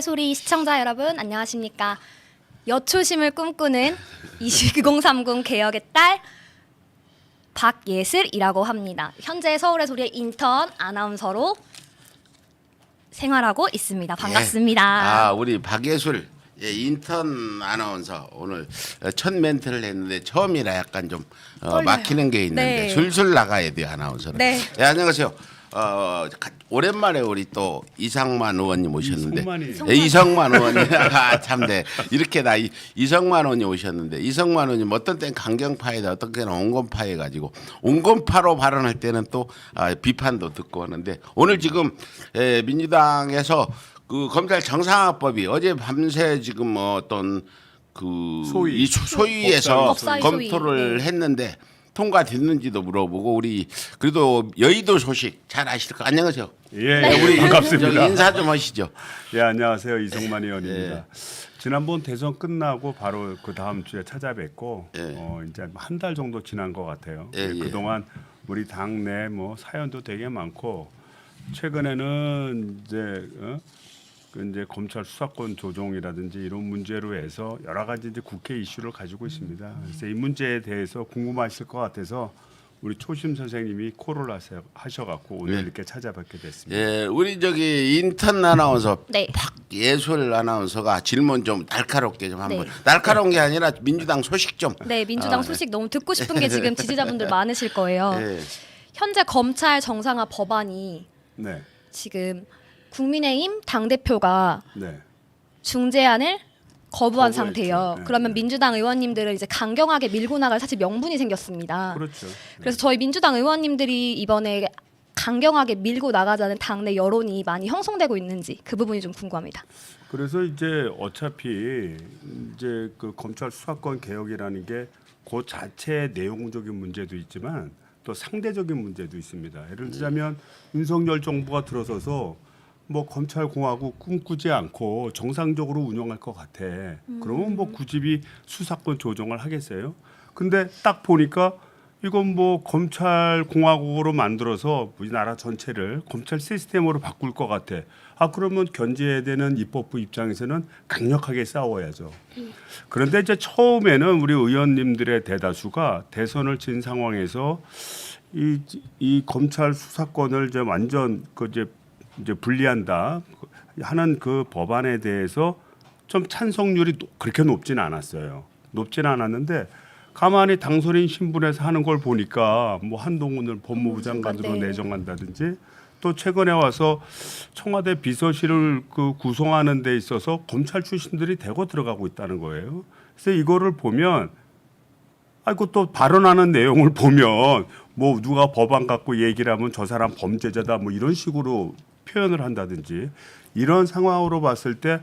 서울의 소리 시청자 여러분 안녕하십니까. 여초심을 꿈꾸는 2030 개혁의 딸 박예슬이라고 합니다. 현재 서울의 소리의 인턴 아나운서로 생활하고 있습니다. 반갑습니다. 우리 박예술 인턴 아나운서 오늘 첫 멘트를 했는데 처음이라 약간 좀 막히는 게 있는데 네. 술술 나가야 돼요 아나운서는. 네. 안녕하세요. 오랜만에 우리 또 이상만 의원님 오셨는데 이성만이. 이성만 의원님 참네 이렇게 이성만 의원님 오셨는데 이성만 의원님 어떤 때는 강경파에다 어떤 때는 온건파에 가지고 온건파로 발언할 때는 또 비판도 듣고 하는데 오늘 지금 민주당에서 그 검찰 정상화법이 어제 밤새 지금 어떤 그 소위. 이 소위에서 법사위 소위. 검토를 네. 했는데 통과됐는지도 물어보고 우리 그래도 여의도 소식 잘 아실 거 안녕하세요. 예, 우리 반갑습니다. 저기 인사 좀 하시죠. 예, 안녕하세요. 이성만 의원입니다. 지난번 대선 끝나고 바로 그 다음 주에 찾아뵙고 이제 한 달 정도 지난 것 같아요. 그동안 우리 당내 뭐 사연도 되게 많고 최근에는 이제 검찰 수사권 조정이라든지 이런 문제로 해서 여러 가지 이제 국회 이슈를 가지고 있습니다. 그래서 이 문제에 대해서 궁금하실 것 같아서 우리 초심 선생님이 콜을 하셔갖고 오늘 이렇게 찾아뵙게 됐습니다. 예, 우리 저기 인턴 아나운서 네. 박예술 아나운서가 질문 좀 날카롭게 좀 한번 네. 날카로운 게 아니라 민주당 소식 좀. 네, 민주당 소식 너무 듣고 싶은 게 지금 지지자분들 많으실 거예요. 예. 현재 검찰 정상화 법안이 네, 지금 국민의힘 당대표가 네. 중재안을 거부한 거부했죠. 상태예요. 네, 그러면 민주당 의원님들은 이제 강경하게 밀고 나갈 사실 명분이 생겼습니다. 그렇죠. 그래서 저희 민주당 의원님들이 이번에 강경하게 밀고 나가자는 당내 여론이 많이 형성되고 있는지 그 부분이 좀 궁금합니다. 그래서 이제 어차피 이제 그 검찰 수사권 개혁이라는 게 그 자체의 내용적인 문제도 있지만 또 상대적인 문제도 있습니다. 예를 들자면 윤석열 정부가 들어서서 뭐 검찰 공화국 꿈꾸지 않고 정상적으로 운영할 것 같아. 그러면 뭐 굳이 수사권 조정을 하겠어요? 근데 딱 보니까 이건 뭐 검찰 공화국으로 만들어서 우리나라 전체를 검찰 시스템으로 바꿀 것 같아. 그러면 견제해야 되는 입법부 입장에서는 강력하게 싸워야죠. 그런데 이제 처음에는 우리 의원님들의 대다수가 대선을 진 상황에서 이 검찰 수사권을 이제 완전 이제 분리한다 하는 그 법안에 대해서 좀 찬성률이 그렇게 높지는 않았어요. 높지는 않았는데 가만히 당선인 신분에서 하는 걸 보니까 뭐 한동훈을 법무부 장관으로 네. 내정한다든지 또 최근에 와서 청와대 비서실을 그 구성하는 데 있어서 검찰 출신들이 대거 들어가고 있다는 거예요. 그래서 이거를 보면 또 발언하는 내용을 보면 뭐 누가 법안 갖고 얘기를 하면 저 사람 범죄자다 뭐 이런 식으로 표현을 한다든지 이런 상황으로 봤을 때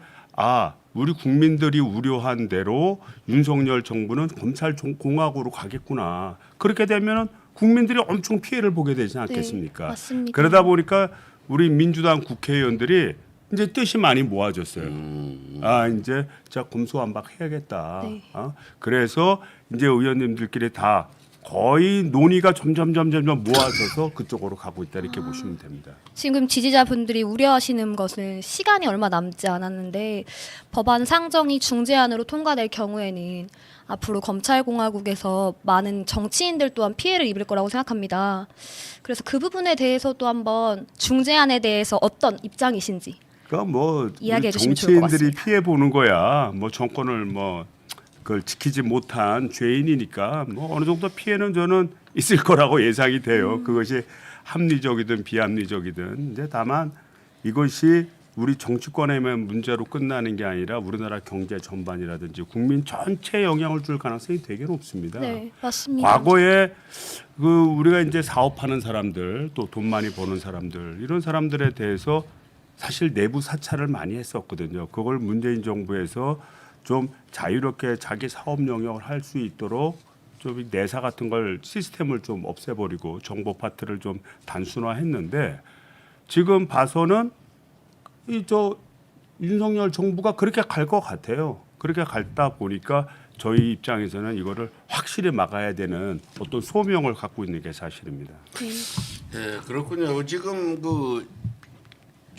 우리 국민들이 우려한 대로 윤석열 정부는 검찰 공화국으로 가겠구나. 그렇게 되면 국민들이 엄청 피해를 보게 되지 않겠습니까? 네, 맞습니다. 그러다 보니까 우리 민주당 국회의원들이 이제 뜻이 많이 모아졌어요. 이제 자 검수완박 해야겠다. 네. 그래서 이제 의원님들끼리 다 거의 논의가 점점 모아져서 그쪽으로 가고 있다 이렇게 보시면 됩니다. 지금 지지자분들이 우려하시는 것은 시간이 얼마 남지 않았는데 법안 상정이 중재안으로 통과될 경우에는 앞으로 검찰공화국에서 많은 정치인들 또한 피해를 입을 거라고 생각합니다. 그래서 그 부분에 대해서도 한번 중재안에 대해서 어떤 입장이신지 그러니까 뭐 이야기해 주시면 좋을 것 정치인들이 같습니다. 피해 보는 거야. 뭐 정권을 그걸 지키지 못한 죄인이니까 뭐 어느 정도 피해는 저는 있을 거라고 예상이 돼요. 그것이 합리적이든 비합리적이든. 이제 다만 이것이 우리 정치권에만 문제로 끝나는 게 아니라 우리나라 경제 전반이라든지 국민 전체에 영향을 줄 가능성이 되게 높습니다. 네, 맞습니다. 과거에 우리가 이제 사업하는 사람들 또 돈 많이 버는 사람들 이런 사람들에 대해서 사실 내부 사찰을 많이 했었거든요. 그걸 문재인 정부에서 좀 자유롭게 자기 사업 영역을 할 수 있도록 좀 내사 같은 걸 시스템을 좀 없애버리고 정보 파트를 좀 단순화했는데 지금 봐서는 윤석열 정부가 그렇게 갈 것 같아요. 그렇게 갈다 보니까 저희 입장에서는 이거를 확실히 막아야 되는 어떤 소명을 갖고 있는 게 사실입니다. 네, 그렇군요. 지금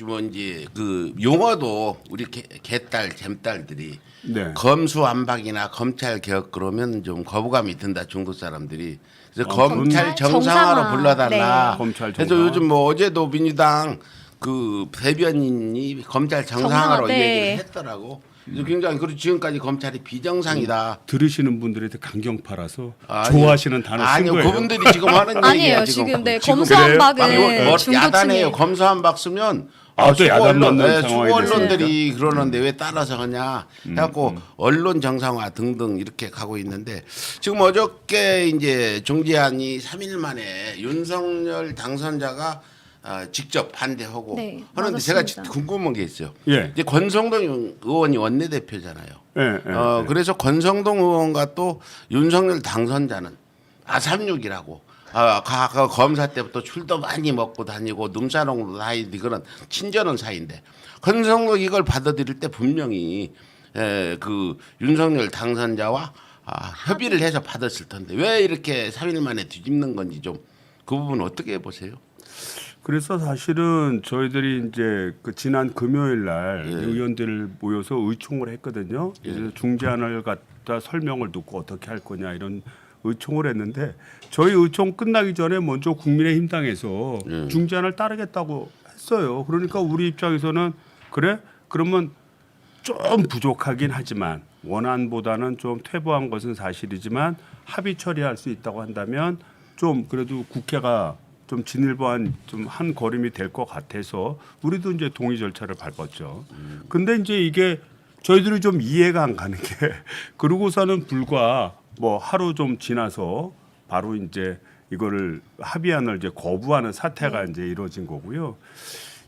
뭐 이제 그 용어도 우리 개딸 잼딸들이 네. 검수완박이나 검찰 개혁 그러면 좀 거부감이 든다 중국 사람들이. 그래서 검찰 검찰 정상화로 정상화. 불러달라. 네. 검찰 그래서 정상화. 요즘 뭐 어제도 민주당 그 대변인이 검찰 정상화로 정상화, 이 네. 얘기를 했더라고. 그래서 굉장히 그리고 지금까지 검찰이 비정상이다. 들으시는 분들한테 강경파라서 아니요. 좋아하시는 단어 쓴 아니요, 거예요. 그분들이 지금 하는 얘기야. 아니에요. 지금 네, 지금 검수완박은 그래요? 뭐 중도 야단해요. 측에 검수완박 쓰면 아, 또 야단 맞는 수고 상황이 언론들이 그러는데 왜 따라서 하냐 해갖고 언론 정상화 등등 이렇게 가고 있는데 지금 어저께 이제 중재안이 3일 만에 윤석열 당선자가 직접 반대하고 네, 하는데 제가 맞았습니다. 궁금한 게 있어요. 예. 이제 권성동 의원이 원내대표잖아요. 예, 예, 그래서 권성동 의원과 또 윤석열 당선자는 366이라고 검사 때부터 술도 많이 먹고 다니고 눈사롱도 다니고 그런 친전한 사이인데 권성동 이걸 받아들일 때 분명히 그 윤석열 당선자와 협의를 해서 받았을 텐데 왜 이렇게 3일 만에 뒤집는 건지 좀 그 부분 어떻게 보세요? 그래서 사실은 저희들이 이제 그 지난 금요일 날 의원들 모여서 의총을 했거든요. 그래서 중재안을 갖다 설명을 듣고 어떻게 할 거냐 이런 의총을 했는데 저희 의총 끝나기 전에 먼저 국민의힘 당에서 중재안을 따르겠다고 했어요. 그러니까 우리 입장에서는 그래? 그러면 좀 부족하긴 하지만 원안보다는 좀 퇴보한 것은 사실이지만 합의 처리할 수 있다고 한다면 좀 그래도 국회가 좀 진일보한 좀 한 걸음이 될 것 같아서 우리도 이제 동의 절차를 밟았죠. 근데 이제 이게 저희들이 좀 이해가 안 가는 게 그러고서는 불과 뭐 하루 좀 지나서 바로 이제 이거를 합의안을 이제 거부하는 사태가 이제 이루어진 거고요.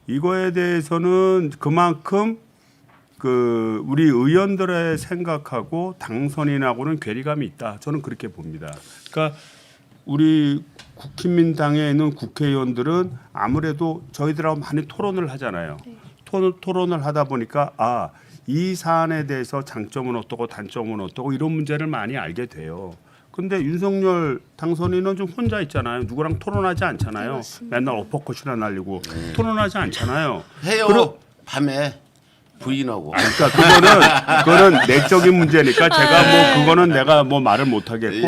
이거에 대해서는 그만큼 그 우리 의원들의 생각하고 당선인하고는 괴리감이 있다. 저는 그렇게 봅니다. 그러니까 우리 국민당에 있는 국회의원들은 아무래도 저희들하고 많이 토론을 하잖아요. 토론을 하다 보니까 이 사안에 대해서 장점은 어떻고 단점은 어떻고 이런 문제를 많이 알게 돼요. 근데 윤석열 당선인은 좀 혼자 있잖아요. 누구랑 토론하지 않잖아요. 맞습니다. 맨날 어퍼컷이나 날리고 토론하지 않잖아요. 해요. 밤에 부인하고. 그러니까 그거는 내적인 문제니까 제가 뭐 그거는 내가 뭐 말을 못 하겠고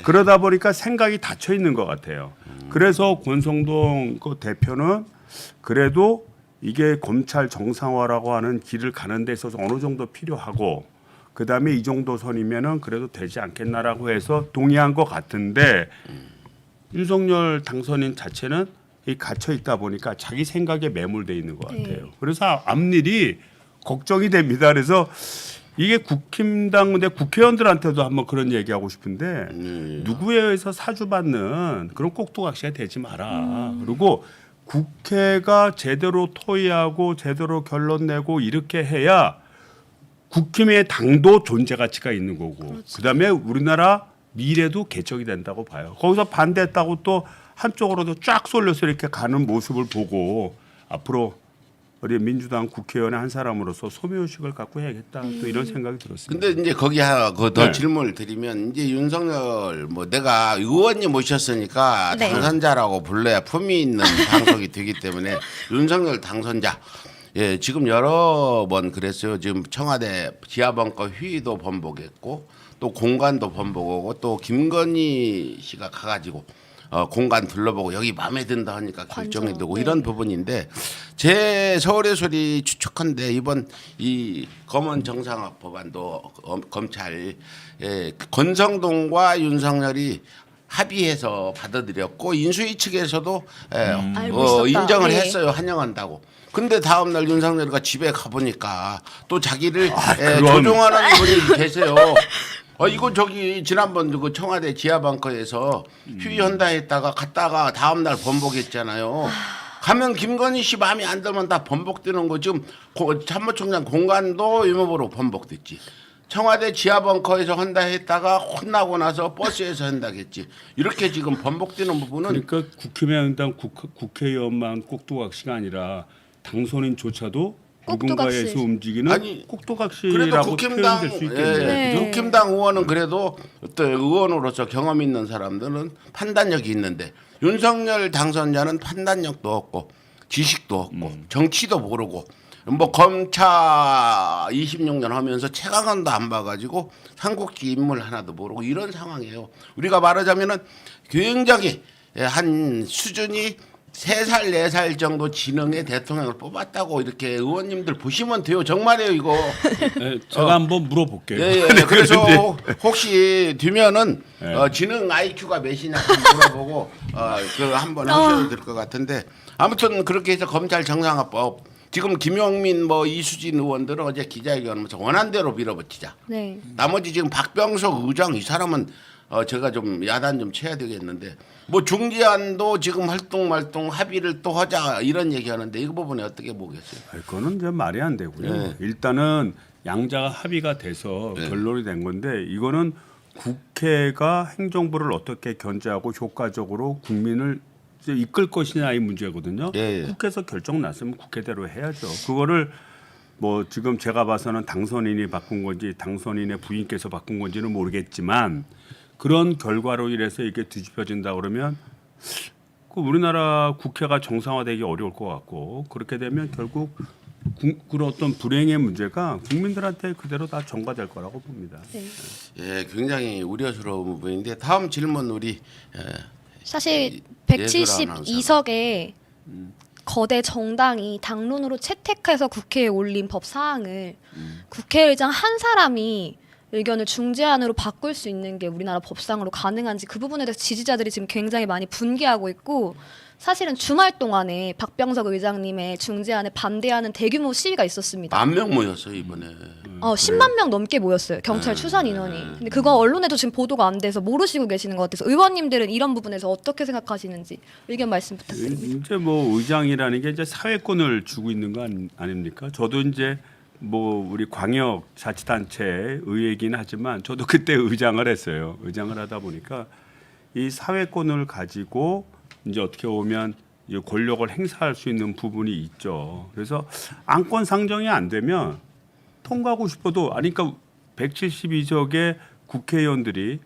그러다 보니까 생각이 닫혀 있는 것 같아요. 그래서 권성동 그 대표는 그래도 이게 검찰 정상화라고 하는 길을 가는 데 있어서 어느 정도 필요하고 그다음에 이 정도 선이면은 그래도 되지 않겠나라고 해서 동의한 것 같은데 윤석열 당선인 자체는 이 갇혀 있다 보니까 자기 생각에 매몰돼 있는 것 같아요. 그래서 앞일이 걱정이 됩니다. 그래서 이게 국힘당 근데 국회의원들한테도 한번 그런 얘기하고 싶은데 누구에 의해서 사주받는 그런 꼭두각시가 되지 마라. 그리고 국회가 제대로 토의하고 제대로 결론 내고 이렇게 해야 국힘의 당도 존재 가치가 있는 거고 그다음에 우리나라 미래도 개척이 된다고 봐요. 거기서 반대했다고 또 한쪽으로도 쫙 쏠려서 이렇게 가는 모습을 보고 앞으로 우리 민주당 국회의원의 한 사람으로서 소명의식을 갖고 해야겠다 또 이런 생각이 들었습니다. 근데 이제 거기 더 네. 질문을 드리면 이제 윤석열 뭐 내가 의원님 모셨으니까 네. 당선자라고 불러야 품위 있는 방송이 되기 때문에 윤석열 당선자 지금 여러 번 그랬어요. 지금 청와대 지하벙커 회의도 번복했고 또 공간도 번복하고 또 김건희 씨가 가가지고 공간 둘러보고 여기 마음에 든다 하니까 결정이 관저, 되고 네. 이런 부분인데 제 서울의 소리 추측한데 이번 이 검언 정상화 법안도 검찰 권성동과 윤석열이 합의해서 받아들였고 인수위 측에서도 알고 있었다. 인정을 네. 했어요. 환영한다고. 근데 다음 날 윤석열이가 집에 가 보니까 또 자기를 그건- 조종하는 분이 계세요. 이거 저기 지난번 그 청와대 지하벙커에서 휴의한다 했다가 갔다가 다음 날 번복했잖아요. 가면 김건희 씨 마음에 안 들면 다 번복되는 거 지금 참모총장 공간도 유무부로 번복됐지. 청와대 지하벙커에서 한다 했다가 혼나고 나서 버스에서 한다겠지. 이렇게 지금 번복되는 부분은 그러니까 국힘의당 국회의원만 꼭두각시가 아니라 당선인조차도 누군가에서 꼭두각시. 움직이는 아니, 그래도 꼭두각시라고 국힘당 표현될 수 있겠네요. 네. 그죠? 국힘당 의원은 그래도 어떤 의원으로서 경험 있는 사람들은 판단력이 있는데 윤석열 당선자는 판단력도 없고 지식도 없고 정치도 모르고 뭐 검찰 26년 하면서 최강원도 안 봐가지고 삼국지 인물 하나도 모르고 이런 상황이에요. 우리가 말하자면은 굉장히 한 수준이 3살, 4살 정도 지능의 대통령을 뽑았다고 이렇게 의원님들 보시면 돼요. 정말이에요, 이거. 네, 제가 한번 물어볼게요. 예, 예. 그래서 혹시 되면은 지능 IQ가 몇이냐 한번 물어보고 그 한번 하셔도 될 것 같은데 아무튼 그렇게 해서 검찰 정상화법 지금 김용민 뭐 이수진 의원들은 어제 기자회견하면서 원한대로 밀어붙이자. 네. 나머지 지금 박병석 의장 이 사람은 제가 좀 야단 좀 쳐야 되겠는데 뭐 중재안도 지금 활동 합의를 또 하자 이런 얘기하는데 이 부분에 어떻게 보겠어요? 그거는 이제 말이 안 되고요. 네. 일단은 양자가 합의가 돼서 네. 결론이 된 건데 이거는 국회가 행정부를 어떻게 견제하고 효과적으로 국민을 이제 이끌 것이냐 이 문제거든요. 예, 예. 국회에서 결정 났으면 국회대로 해야죠. 그거를 뭐 지금 제가 봐서는 당선인이 바꾼 건지 당선인의 부인께서 바꾼 건지는 모르겠지만 그런 결과로 인해서 이게 뒤집혀진다 그러면 그 우리나라 국회가 정상화되기 어려울 것 같고 그렇게 되면 결국 그런 어떤 불행의 문제가 국민들한테 그대로 다 전가될 거라고 봅니다. 네. 예, 굉장히 우려스러운 부분인데 다음 질문 우리 사실 예술아 아나운서는. 172석의 거대 정당이 당론으로 채택해서 국회에 올린 법 사항을 국회의장 한 사람이 의견을 중재안으로 바꿀 수 있는 게 우리나라 법상으로 가능한지 그 부분에 대해서 지지자들이 지금 굉장히 많이 분개하고 있고 사실은 주말 동안에 박병석 의장님의 중재안에 반대하는 대규모 시위가 있었습니다. 10,000명 모였어요 이번에. 10만 명 넘게 모였어요. 경찰 추산 인원이. 근데 그거 언론에도 지금 보도가 안 돼서 모르시고 계시는 것 같아서 의원님들은 이런 부분에서 어떻게 생각하시는지 의견 말씀 부탁드립니다. 이제 뭐 의장이라는 게 이제 사회권을 주고 있는 거 아닙니까? 저도 이제 뭐 우리 광역 자치단체 의회이긴 하지만 저도 그때 의장을 했어요. 의장을 하다 보니까 이 사회권을 가지고 이제 어떻게 보면 이 권력을 행사할 수 있는 부분이 있죠. 그래서 안건 상정이 안 되면 통과하고 싶어도 아니 그러니까 172석의 국회의원들이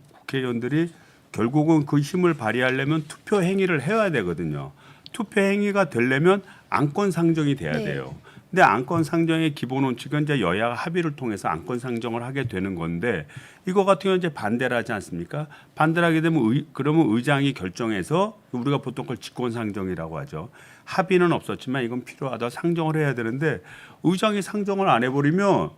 결국은 그 힘을 발휘하려면 투표 행위를 해야 되거든요. 투표 행위가 되려면 안건 상정이 돼야 네. 돼요. 근데 안건 상정의 기본 원칙은 이제 여야가 합의를 통해서 안건 상정을 하게 되는 건데 이거 같은 경우는 이제 반대를 하지 않습니까? 반대를 하게 되면 그러면 의장이 결정해서 우리가 보통 그걸 직권 상정이라고 하죠. 합의는 없었지만 이건 필요하다 상정을 해야 되는데 의장이 상정을 안 해버리면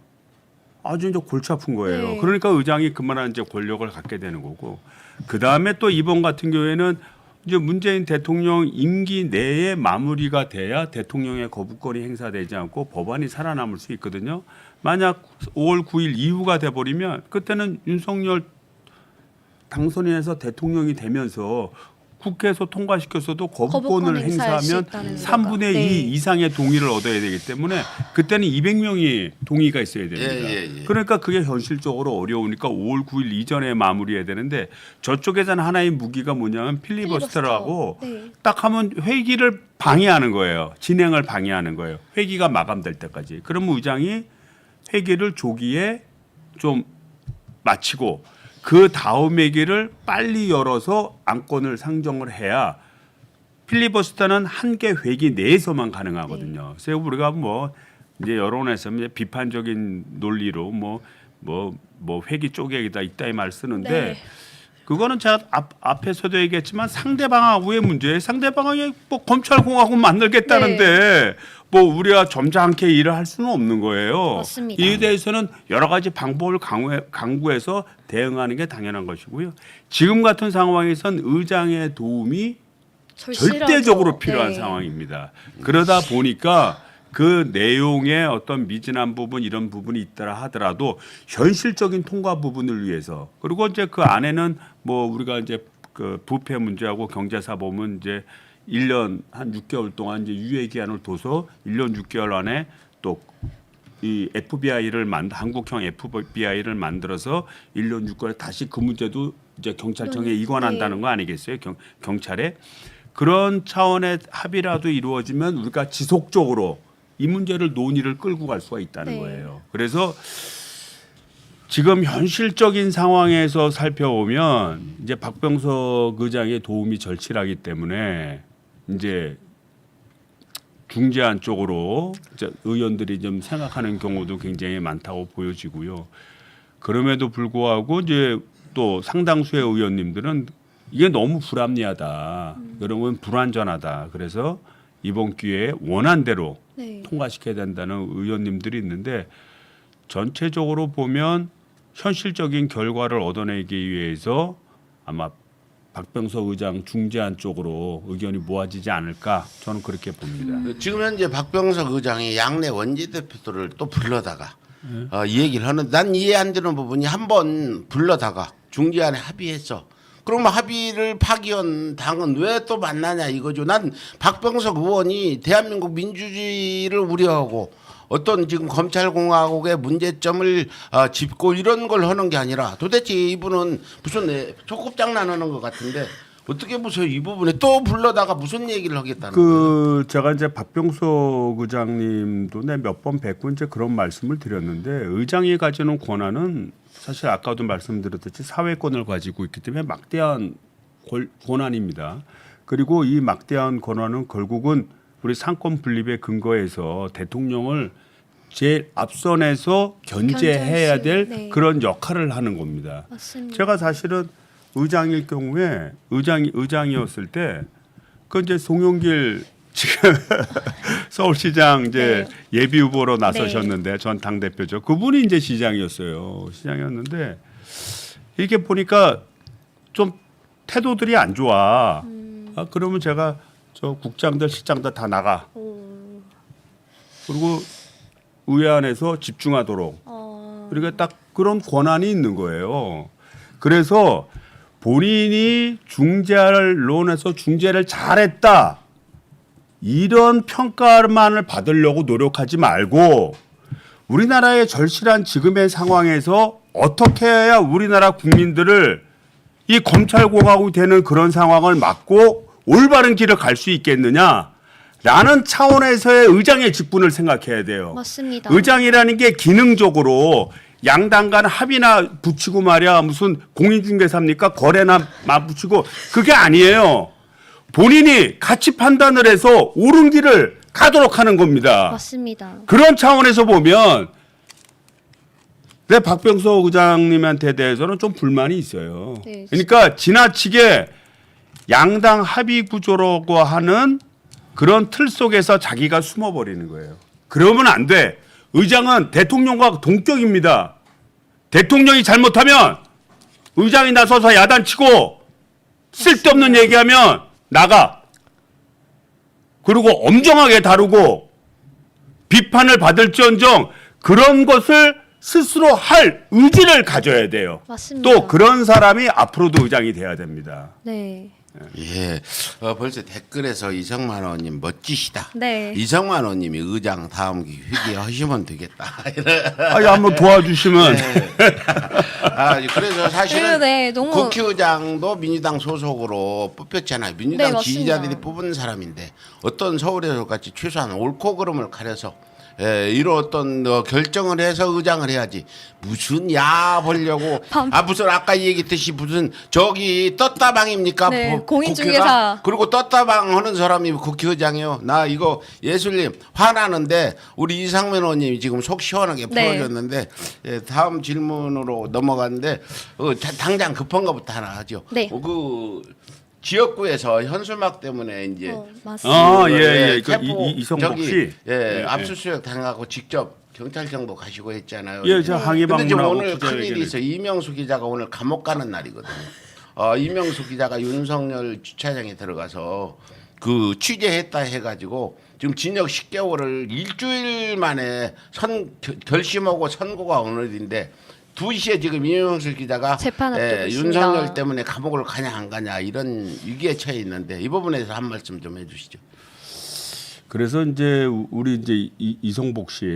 아주 이제 골치 아픈 거예요. 네. 그러니까 의장이 그만한 이제 권력을 갖게 되는 거고 그 다음에 또 이번 같은 경우에는 이제 문재인 대통령 임기 내에 마무리가 돼야 대통령의 거부권이 행사되지 않고 법안이 살아남을 수 있거든요. 만약 5월 9일 이후가 돼버리면 그때는 윤석열 당선인에서 대통령이 되면서 국회에서 통과시켰어도 거부권을 거부권 행사할 수 행사하면 있다는 3분의 거가. 네. 2 이상의 동의를 얻어야 되기 때문에 그때는 200명이 동의가 있어야 됩니다. 예. 그러니까 그게 현실적으로 어려우니까 5월 9일 이전에 마무리해야 되는데 저쪽에서는 하나의 무기가 뭐냐면 필리버스터라고 네. 딱 하면 회기를 방해하는 거예요. 진행을 방해하는 거예요. 회기가 마감될 때까지. 그러면 의장이 회기를 조기에 좀 마치고 그 다음 회기를 빨리 열어서 안건을 상정을 해야 필리버스터는 한 개 회기 내에서만 가능하거든요. 그래서 우리가 뭐 이제 여론에서 이제 비판적인 논리로 뭐 회기 쪼개기다 이따위 말 쓰는데 네. 그거는 제가 앞에서도 얘기했지만 상대방하고의 문제예요. 상대방이 뭐 검찰공화국 만들겠다는데 뭐 우리가 점잖게 일을 할 수는 없는 거예요. 맞습니다. 이에 대해서는 여러 가지 방법을 강구해서 대응하는 게 당연한 것이고요. 지금 같은 상황에선 의장의 도움이 절대적으로 필요한 네. 상황입니다. 그러다 보니까 그 내용의 어떤 미진한 부분 이런 부분이 있더라 하더라도 현실적인 통과 부분을 위해서 그리고 이제 그 안에는 뭐 우리가 이제 그 부패 문제하고 경제사범은 이제 1년 한 6개월 동안 이제 유예 기한을 둬서 1년 6개월 안에 또 이 FBI를 한국형 FBI를 만들어서 1년 6개월 다시 그 문제도 이제 경찰청에 이관한다는 거 아니겠어요? 경찰에 그런 차원의 합의라도 이루어지면 우리가 지속적으로 이 문제를 논의를 끌고 갈 수가 있다는 네. 거예요. 그래서 지금 현실적인 상황에서 살펴보면 이제 박병석 의장의 도움이 절실하기 때문에 이제 중재안 쪽으로 이제 의원들이 좀 생각하는 경우도 굉장히 많다고 보여지고요. 그럼에도 불구하고 이제 또 상당수의 의원님들은 이게 너무 불합리하다. 그러면 불완전하다. 그래서 이번 기회에 원안대로 네. 통과시켜야 된다는 의원님들이 있는데 전체적으로 보면 현실적인 결과를 얻어내기 위해서 아마 박병석 의장 중재안 쪽으로 의견이 모아지지 않을까 저는 그렇게 봅니다. 지금 현재 박병석 의장이 양내 원내대표들을 또 불러다가 이 얘기를 하는 난 이해 안 되는 부분이 한 번 불러다가 중재안에 합의했어. 그러면 합의를 파기한 당은 왜 또 만나냐 이거죠. 난 박병석 의원이 대한민국 민주주의를 우려하고 어떤 지금 검찰공화국의 문제점을 짚고 이런 걸 하는 게 아니라 도대체 이분은 무슨 소꿉장난하는 것 같은데 어떻게 보세요? 이 부분에 또 불러다가 무슨 얘기를 하겠다는 거예요? 제가 이제 박병석 의장님도 몇 번 뵙고 이제 그런 말씀을 드렸는데 의장이 가지는 권한은 사실 아까도 말씀드렸듯이 사회권을 가지고 있기 때문에 막대한 권한입니다. 그리고 이 막대한 권한은 결국은 우리 상권 분립의 근거에서 대통령을 제일 앞선에서 견제해야 될 네. 그런 역할을 하는 겁니다. 맞습니다. 제가 사실은 의장일 경우에 의장이었을 때 그 이제 송영길 지금 서울시장 이제 예비 후보로 나서셨는데 전 당 대표죠. 그분이 이제 시장이었는데 이렇게 보니까 좀 태도들이 안 좋아. 그러면 제가 저 국장들 실장들 다 나가. 그리고 의회 안에서 집중하도록. 그러니까 딱 그런 권한이 있는 거예요. 그래서 본인이 중재론에서 중재를 잘했다. 이런 평가만을 받으려고 노력하지 말고 우리나라의 절실한 지금의 상황에서 어떻게 해야 우리나라 국민들을 이 검찰공화국이 되는 그런 상황을 막고 올바른 길을 갈 수 있겠느냐라는 차원에서의 의장의 직분을 생각해야 돼요. 맞습니다. 의장이라는 게 기능적으로 양당 간 합의나 붙이고 말이야 무슨 공인중개사입니까? 거래나 맞붙이고 그게 아니에요. 본인이 가치 판단을 해서 옳은 길을 가도록 하는 겁니다. 맞습니다. 그런 차원에서 보면 내 박병석 의장님한테 대해서는 좀 불만이 있어요. 네. 그러니까 지나치게 양당 합의 구조라고 하는 그런 틀 속에서 자기가 숨어버리는 거예요. 그러면 안 돼. 의장은 대통령과 동격입니다. 대통령이 잘못하면 의장이 나서서 야단치고 쓸데없는 얘기하면 나가. 그리고 엄정하게 다루고 비판을 받을지언정 그런 것을 스스로 할 의지를 가져야 돼요. 맞습니다. 또 그런 사람이 앞으로도 의장이 돼야 됩니다. 네. 예, 벌써 댓글에서 이성만 의원님 멋지시다. 네. 이성만 의원님이 의장 다음 회기 하시면 되겠다. 아니 한번 도와주시면. 그래서 사실은 네, 너무- 국회의장도 민주당 소속으로 뽑혔잖아요. 민주당 네, 맞습니다. 지지자들이 뽑은 사람인데 어떤 서울에서 같이 최소한 옳고 그름을 가려서 이런 어떤 결정을 해서 의장을 해야지 무슨 야 보려고 무슨 아까 얘기했듯이 무슨 저기 떴다방입니까? 네, 공인중개사. 국회가? 그리고 떴다방 하는 사람이 국회의장이요. 나 이거 예술님 화나는데 우리 이상면 의원님이 지금 속 시원하게 네. 풀어줬는데 다음 질문으로 넘어가는데 당장 급한 것부터 하나 하죠. 네. 그 지역구에서 현수막 때문에 이제 맞습니다. 예. 그 체포 이성복 저기, 씨. 압수수색 당하고 직접 경찰청도 가시고 했잖아요. 예, 저 항의 근데 지금 방문하고 오늘 큰일이 기자회견을 있어. 이명수 기자가 오늘 감옥 가는 날이거든요. 이명수 기자가 윤석열 주차장에 들어가서 그 취재했다 해가지고 지금 징역 10개월을 일주일 만에 결심하고 선고가 오늘인데 2시에 지금 이명수 기자가 재판 앞두고 있습니다. 윤석열 때문에 감옥을 가냐 안 가냐 이런 위기에 처해 있는데 이 부분에 대해서 한 말씀 좀 해주시죠. 그래서 이제 우리 이제 이성복 씨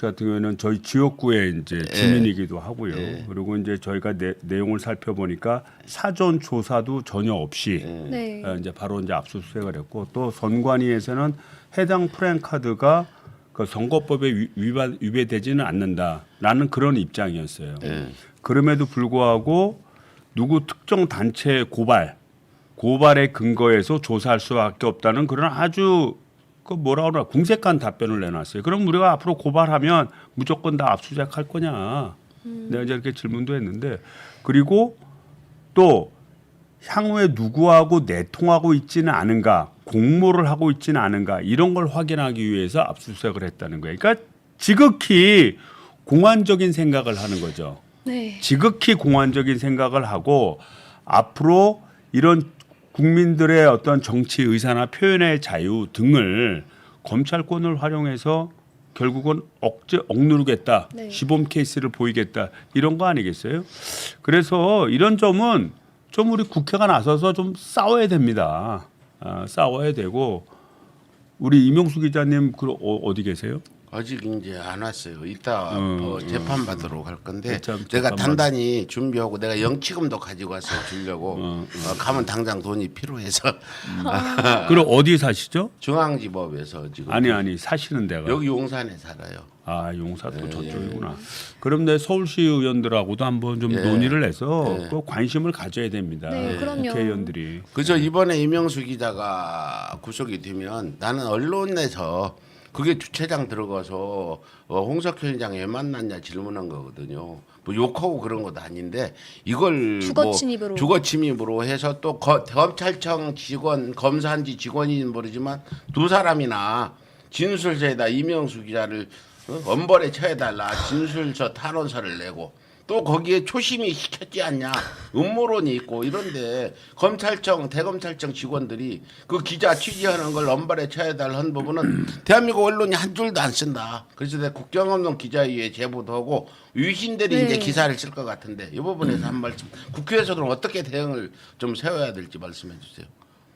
같은 경우에는 저희 지역구의 이제 주민이기도 하고요. 그리고 이제 저희가 내용을 살펴보니까 사전 조사도 전혀 없이 네. 이제 바로 이제 압수수색을 했고 또 선관위에서는 해당 프랜카드가 그 선거법에 위배되지는 않는다라는 그런 입장이었어요. 그럼에도 불구하고 누구 특정 단체의 고발에 근거해서 조사할 수밖에 없다는 그런 아주 그 뭐라 그러나 궁색한 답변을 내놨어요. 그럼 우리가 앞으로 고발하면 무조건 다 압수수색할 거냐? 내가 이제 이렇게 질문도 했는데 그리고 또 향후에 누구하고 내통하고 있지는 않은가, 공모를 하고 있지는 않은가 이런 걸 확인하기 위해서 압수수색을 했다는 거예요. 그러니까 지극히 공안적인 생각을 하는 거죠. 네. 지극히 공안적인 생각을 하고 앞으로 이런 국민들의 어떤 정치 의사나 표현의 자유 등을 검찰권을 활용해서 결국은 억누르겠다. 네. 시범 케이스를 보이겠다. 이런 거 아니겠어요? 그래서 이런 점은 좀 우리 국회가 나서서 좀 싸워야 됩니다. 싸워야 되고 우리 이명수 기자님 어디 계세요? 아직 이제 안 왔어요. 이따 재판 받으러 갈 건데 참 내가 재판 단단히 준비하고 내가 영치금도 가지고 와서 주려고 가면 당장 돈이 필요해서 그럼 어디 사시죠? 중앙지법에서 지금 아니 사시는 데가 여기 용산에 살아요. 아 용사 또 저쪽이구나. 그럼 내 서울시 의원들하고도 한번 좀 예. 논의를 해서 또 관심을 가져야 됩니다. 네, 그럼요. 국회의원들이. 그저 이번에 이명수 기자가 구속이 되면 나는 언론에서 그게 주차장 들어가서 홍석현 회장 왜 만났냐 질문한 거거든요. 뭐 욕하고 그런 것도 아닌데 이걸 주거 침입으로. 주거 침입으로 해서 또 검찰청 직원 검사인지 직원인지 모르지만 두 사람이나 진술서에다 이명수 기자를 엄벌에 처해달라 진술서 탄원서를 내고 또 거기에 초심이 시켰지 않냐 음모론이 있고 이런데 검찰청 대검찰청 직원들이 그 기자 취재하는 걸 엄벌에 처해달라 한 부분은 대한민국 언론이 한 줄도 안 쓴다. 그래서 내가 국정원론 기자회의에 제보도 하고 유신들이 네. 이제 기사를 쓸 것 같은데 이 부분에서 한 말씀 국회에서는 어떻게 대응을 좀 세워야 될지 말씀해 주세요.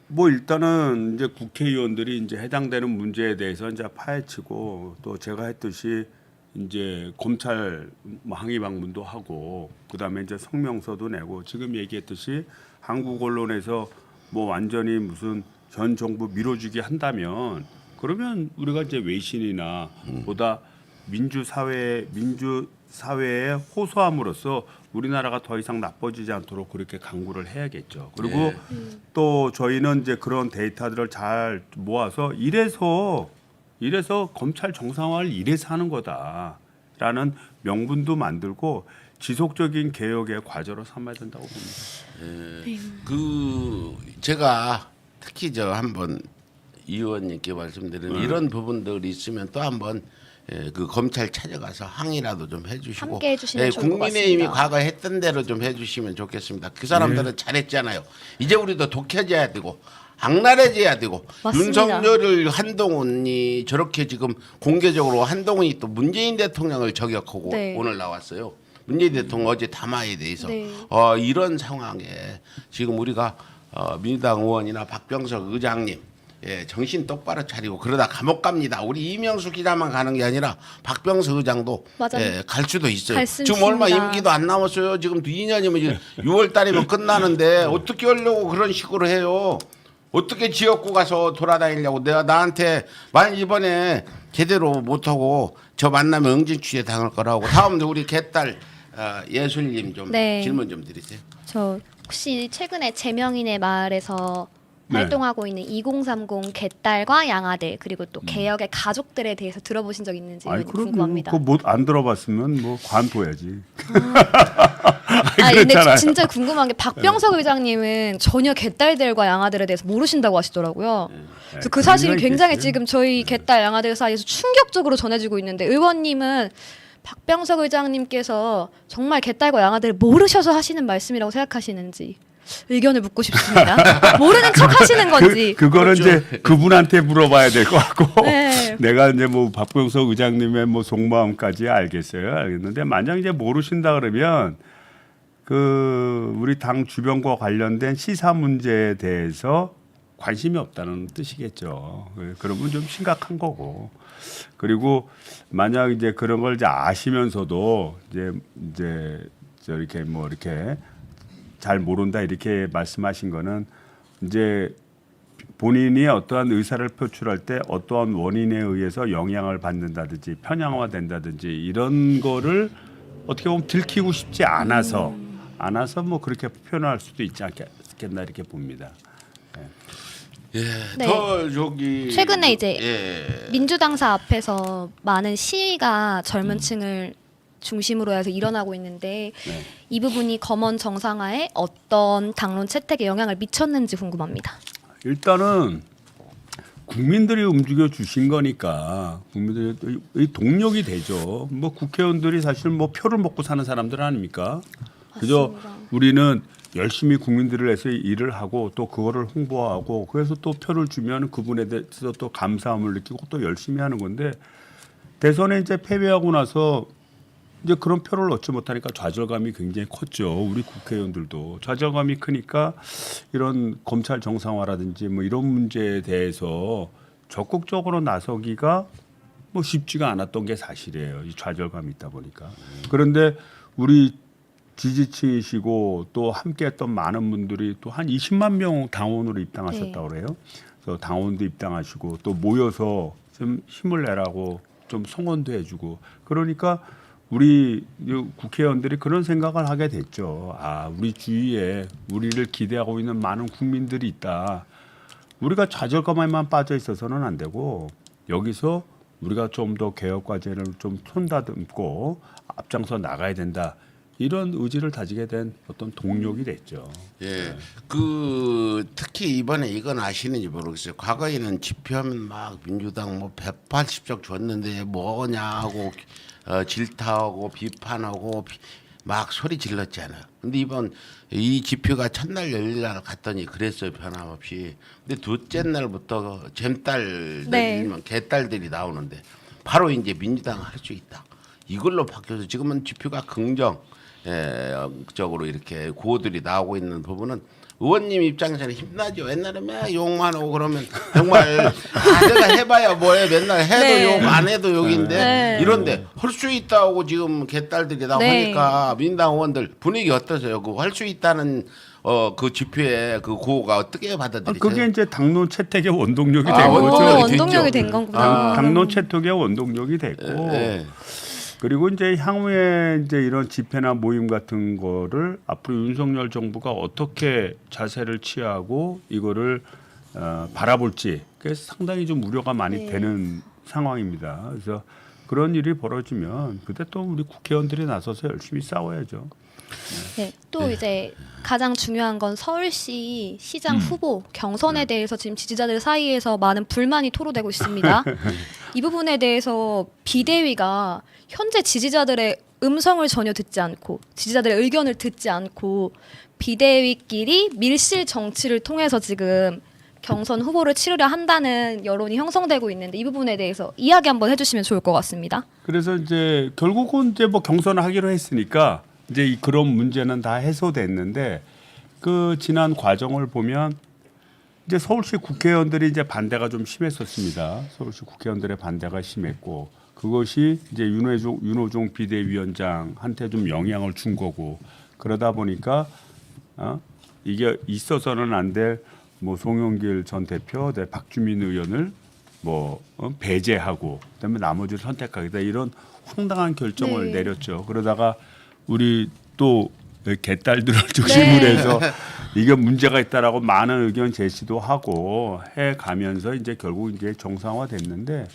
뭐 일단은 이제 국회의원들이 이제 해당되는 문제에 대해서 이제 파헤치고 또 제가 했듯이 이제 검찰 항의 방문도 하고 그다음에 이제 성명서도 내고 지금 얘기했듯이 한국 언론에서 뭐 완전히 무슨 현 정부 밀어주기 한다면 그러면 우리가 이제 외신이나 보다 민주사회에 호소함으로써 우리나라가 더 이상 나빠지지 않도록 그렇게 강구를 해야겠죠. 그리고 또 저희는 이제 그런 데이터들을 잘 모아서 이래서 검찰 정상화를 이래서 하는 거다라는 명분도 만들고 지속적인 개혁의 과제로 삼아야 된다고 봅니다. 그 제가 특히 저 한번 이 의원님께 말씀드리는 이런 부분들이 있으면 또 한번 그 검찰 찾아가서 항의라도 좀 해주시고 함께 해주시면 좋을 것 국민의힘이 같습니다. 과거에 했던 대로 좀 해주시면 좋겠습니다. 그 사람들은 잘했잖아요. 이제 우리도 독해져야 되고 악랄해져야 되고 맞습니다. 윤석열을 한동훈이 저렇게 지금 공개적으로 한동훈이 또 문재인 대통령을 저격하고 네. 오늘 나왔어요. 문재인 대통령 어제 담화에 대해서 네. 이런 상황에 지금 우리가 민주당 의원이나 박병석 의장님 정신 똑바로 차리고 그러다 감옥 갑니다. 우리 이명수 기자만 가는 게 아니라 박병석 의장도 맞아요. 갈 수도 있어요. 갈수 지금 얼마 있습니다. 임기도 안 남았어요. 지금 2년이면 이제 6월 달이면 끝나는데 어떻게 하려고 그런 식으로 해요. 어떻게 지역구 가서 돌아다니려고 나한테 만약 이번에 제대로 못하고 저 만나면 응징 취재 당할 거라고 다음에 우리 개딸 예술님 좀 네. 질문 좀 드리세요. 저 혹시 최근에 제명인의 마을에서 네. 활동하고 있는 2030 개딸과 양아들 그리고 또 개혁의 가족들에 대해서 들어보신 적 있는지 궁금합니다. 그거 못 안 들어봤으면 뭐 관둬야지. 근데 그렇잖아요. 진짜 궁금한 게 박병석 의장님은 전혀 개딸들과 양아들에 대해서 모르신다고 하시더라고요. 그래서 그 사실이 굉장히 있겠어요. 지금 저희 개딸 양아들 사이에서 충격적으로 전해지고 있는데 의원님은 박병석 의장님께서 정말 개딸과 양아들을 모르셔서 하시는 말씀이라고 생각하시는지 의견을 묻고 싶습니다. 모르는 척 하시는 건지. 그거는 이제 그분한테 물어봐야 될 것 같고 네. 내가 이제 뭐 박병석 의장님의 뭐 속마음까지 알겠는데 만약 이제 모르신다 그러면 그 우리 당 주변과 관련된 시사 문제에 대해서 관심이 없다는 뜻이겠죠. 그러면 좀 심각한 거고. 그리고 만약 이제 그런 걸 이제 아시면서도 이제 저렇게 뭐 이렇게 잘 모른다 이렇게 말씀하신 거는 이제 본인이 어떠한 의사를 표출할 때 어떠한 원인에 의해서 영향을 받는다든지 편향화된다든지 이런 거를 어떻게 보면 들키고 싶지 않아서 뭐 그렇게 표현할 수도 있지 않겠나 이렇게 봅니다. 네. 더 저기 최근에 이제 예. 민주당사 앞에서 많은 시위가 젊은 층을 중심으로 해서 일어나고 있는데 네. 이 부분이 검언 정상화에 어떤 당론 채택에 영향을 미쳤는지 궁금합니다. 일단은 국민들이 움직여 주신 거니까 국민들이 이 동력이 되죠. 뭐 국회의원들이 사실 뭐 표를 먹고 사는 사람들 아닙니까? 그저 맞습니다. 우리는 열심히 국민들을 위해서 일을 하고 또 그거를 홍보하고 그래서 또 표를 주면 그분에 대해서 또 감사함을 느끼고 또 열심히 하는 건데 대선에 이제 패배하고 나서 이제 그런 표를 얻지 못하니까 좌절감이 굉장히 컸죠. 우리 국회의원들도 좌절감이 크니까 이런 검찰 정상화라든지 뭐 이런 문제에 대해서 적극적으로 나서기가 뭐 쉽지가 않았던 게 사실이에요. 이 좌절감이 있다 보니까. 그런데 우리 지지층이시고 또 함께했던 많은 분들이 또 한 20만 명 당원으로 입당하셨다고 그래요. 그래서 당원도 입당하시고 또 모여서 좀 힘을 내라고 좀 성원도 해주고 그러니까 우리 국회의원들이 그런 생각을 하게 됐죠. 아, 우리 주위에 우리를 기대하고 있는 많은 국민들이 있다. 우리가 좌절감에만 빠져 있어서는 안 되고 여기서 우리가 좀 더 개혁 과제를 좀 손다듬고 앞장서 나가야 된다. 이런 의지를 다지게 된 어떤 동력이 됐죠. 예. 그 특히 이번에 이건 아시는지 모르겠어요. 과거에는 지표하면 막 민주당 뭐 180석 줬는데 뭐냐 하고 질타하고 비판하고 막 소리 질렀잖아요. 근데 이번 이 지표가 첫날 열릴날 갔더니 그랬어요. 변함없이. 근데 둘째 날부터 잼딸들 네. 개딸들이 나오는데 바로 이제 민주당 할 수 있다. 이걸로 바뀌어서 지금은 지표가 긍정적으로 이렇게 구호들이 나오고 있는 부분은 의원님 입장에서는 힘나죠. 옛날에 맨날 욕만 하고 그러면 정말 내가 해봐야 뭐해. 맨날 해도 네. 욕 안 해도 욕인데 네. 이런데 할 수 있다고 지금 개딸들이 나오니까 민당 의원들 분위기 어떠세요? 그 할 수 있다는 그 지표의 그 구호가 어떻게 받아들이세요? 그게 이제 당론 채택의 원동력이 아, 된 거죠. 원동력이 된 거구나. 당론 채택의 원동력이 됐고 예. 그리고 이제 향후에 이제 이런 집회나 모임 같은 거를 앞으로 윤석열 정부가 어떻게 자세를 취하고 이거를 바라볼지 그래서 상당히 좀 우려가 많이 네. 되는 상황입니다. 그래서 그런 일이 벌어지면 그때 또 우리 국회의원들이 나서서 열심히 싸워야죠. 네, 또 이제 가장 중요한 건 서울시 시장 후보 경선에 대해서 지금 지지자들 사이에서 많은 불만이 토로되고 있습니다. 이 부분에 대해서 비대위가 현재 지지자들의 음성을 전혀 듣지 않고 지지자들의 의견을 듣지 않고 비대위끼리 밀실 정치를 통해서 지금 경선 후보를 치르려 한다는 여론이 형성되고 있는데 이 부분에 대해서 이야기 한번 해주시면 좋을 것 같습니다. 그래서 이제 결국은 이제 뭐 경선을 하기로 했으니까 이제 그런 문제는 다 해소됐는데 그 지난 과정을 보면 이제 서울시 국회의원들이 이제 반대가 좀 심했었습니다. 서울시 국회의원들의 반대가 심했고 그것이 이제 윤호중 비대위원장한테 좀 영향을 준 거고 그러다 보니까 이게 있어서는 안 될 뭐 송영길 전 대표, 박주민 의원을 뭐 배제하고 그다음에 나머지를 선택하겠다 이런 황당한 결정을 네. 내렸죠. 그러다가 우리 또 개딸들을 중심으로 네. 해서 이게 문제가 있다라고 많은 의견 제시도 하고 해 가면서 이제 결국 이제 정상화됐는데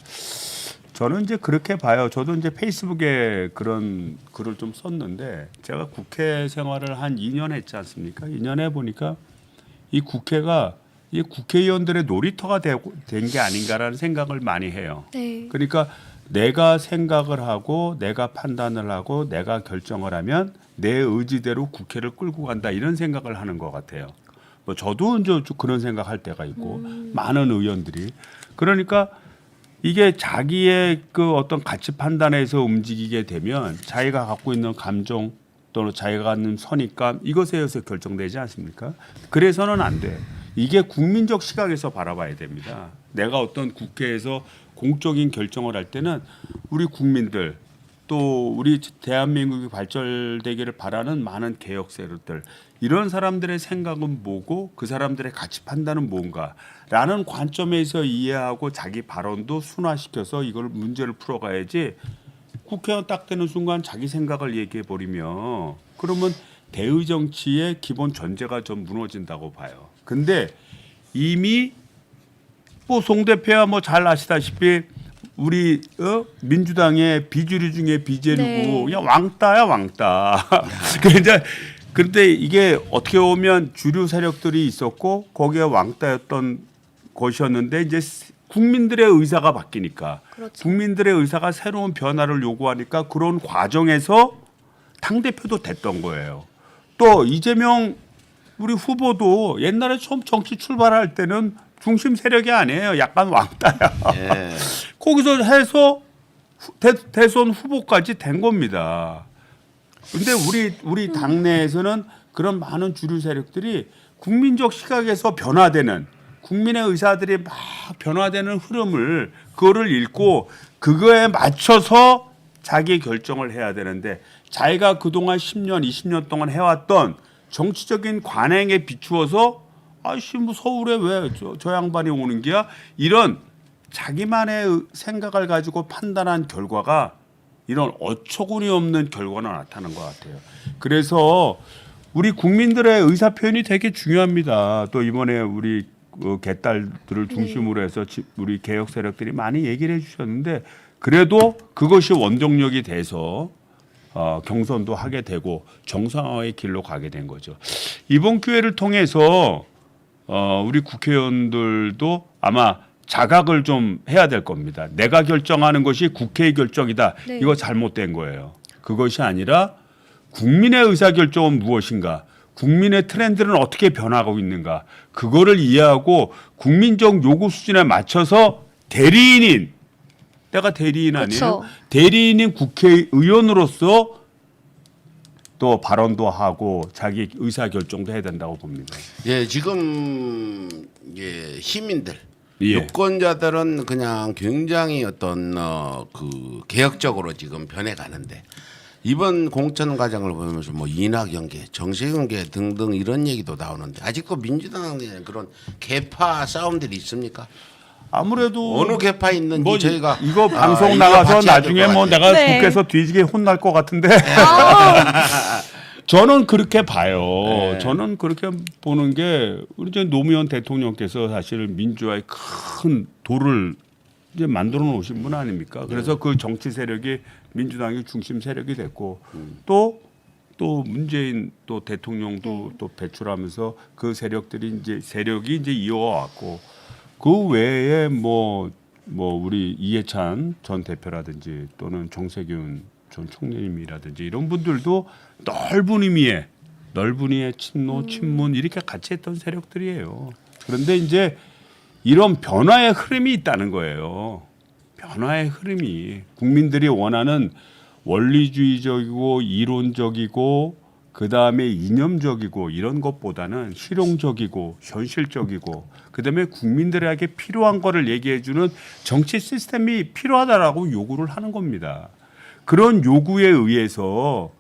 저는 이제 그렇게 봐요. 저도 이제 페이스북에 그런 글을 좀 썼는데 제가 국회 생활을 한 2년 했지 않습니까? 2년 해 보니까 이 국회가 이 국회의원들의 놀이터가 된 게 아닌가라는 생각을 많이 해요. 네. 그러니까 내가 생각을 하고 내가 판단을 하고 내가 결정을 하면 내 의지대로 국회를 끌고 간다 이런 생각을 하는 것 같아요. 뭐 저도 이제 좀 그런 생각할 때가 있고 많은 의원들이 그러니까 이게 자기의 그 어떤 가치 판단에서 움직이게 되면 자기가 갖고 있는 감정 또는 자기가 갖는 선입감 이것에 의해서 결정되지 않습니까? 그래서는 안 돼. 이게 국민적 시각에서 바라봐야 됩니다. 내가 어떤 국회에서 공적인 결정을 할 때는 우리 국민들 또 우리 대한민국이 발전되기를 바라는 많은 개혁 세력들 이런 사람들의 생각은 뭐고 그 사람들의 가치 판단은 뭔가라는 관점에서 이해하고 자기 발언도 순화시켜서 이걸 문제를 풀어가야지 국회의원 딱 되는 순간 자기 생각을 얘기해 버리면 그러면 대의 정치의 기본 전제가 좀 무너진다고 봐요. 근데 이미 뭐 송 대표야 뭐 잘 아시다시피 우리 민주당의 비주류 중에 비주류고 네. 그냥 왕따야 왕따. 그런데 이게 어떻게 보면 주류 세력들이 있었고 거기에 왕따였던 것이었는데 이제 국민들의 의사가 바뀌니까 그렇죠. 국민들의 의사가 새로운 변화를 요구하니까 그런 과정에서 당 대표도 됐던 거예요. 또 이재명 우리 후보도 옛날에 처음 정치 출발할 때는 중심 세력이 아니에요. 약간 왕따야. 예. 거기서 해서 대선 후보까지 된 겁니다. 근데 우리 당내에서는 그런 많은 주류 세력들이 국민적 시각에서 변화되는 국민의 의사들이 막 변화되는 흐름을 그거를 읽고 그거에 맞춰서 자기 결정을 해야 되는데 자기가 그동안 10년, 20년 동안 해왔던 정치적인 관행에 비추어서 아이씨 뭐 서울에 왜 저 양반이 오는 게야 이런 자기만의 생각을 가지고 판단한 결과가 이런 어처구니 없는 결과가 나타난 것 같아요. 그래서 우리 국민들의 의사 표현이 되게 중요합니다. 또 이번에 우리 개딸들을 중심으로 해서 우리 개혁 세력들이 많이 얘기를 해주셨는데 그래도 그것이 원동력이 돼서 경선도 하게 되고 정상화의 길로 가게 된 거죠. 이번 기회를 통해서 우리 국회의원들도 아마 자각을 좀 해야 될 겁니다. 내가 결정하는 것이 국회의 결정이다. 네. 이거 잘못된 거예요. 그것이 아니라 국민의 의사결정은 무엇인가? 국민의 트렌드는 어떻게 변하고 있는가? 그거를 이해하고 국민적 요구 수준에 맞춰서 대리인인 내가 대리인 아니에요? 그렇죠. 대리인인 국회의원으로서 또 발언도 하고 자기 의사결정도 해야 된다고 봅니다. 예, 지금 시민들, 예. 유권자들은 그냥 굉장히 어떤 그 개혁적으로 지금 변해가는데 이번 공천 과정을 보면서 뭐 이낙연계, 정세균계 등등 이런 얘기도 나오는데 아직도 민주당에 그런 개파 싸움들이 있습니까? 아무래도 어느 개파 있는지 뭐 저희가 이거 방송 이거 나가서 같이 해야 될것 나중에 뭐 같아요. 내가 네. 국회에서 뒤지게 혼날 것 같은데 저는 그렇게 봐요. 네. 저는 그렇게 보는 게 우리 이제 노무현 대통령께서 사실 민주화의 큰 도를 이제 만들어 놓으신 분 아닙니까? 그래서 그 정치 세력이 민주당이 중심 세력이 됐고 또 문재인 또 대통령도 또 배출하면서 그 세력이 이제 이어왔고 그 외에 뭐 우리 이해찬 전 대표라든지 또는 정세균 전 총리님이라든지 이런 분들도 넓은 의미의 친노 친문 이렇게 같이 했던 세력들이에요. 그런데 이제 이런 변화의 흐름이 있다는 거예요. 변화의 흐름이 국민들이 원하는 원리주의적이고 이론적이고 그 다음에 이념적이고 이런 것보다는 실용적이고 현실적이고 그 다음에 국민들에게 필요한 거를 얘기해주는 정치 시스템이 필요하다라고 요구를 하는 겁니다. 그런 요구에 의해서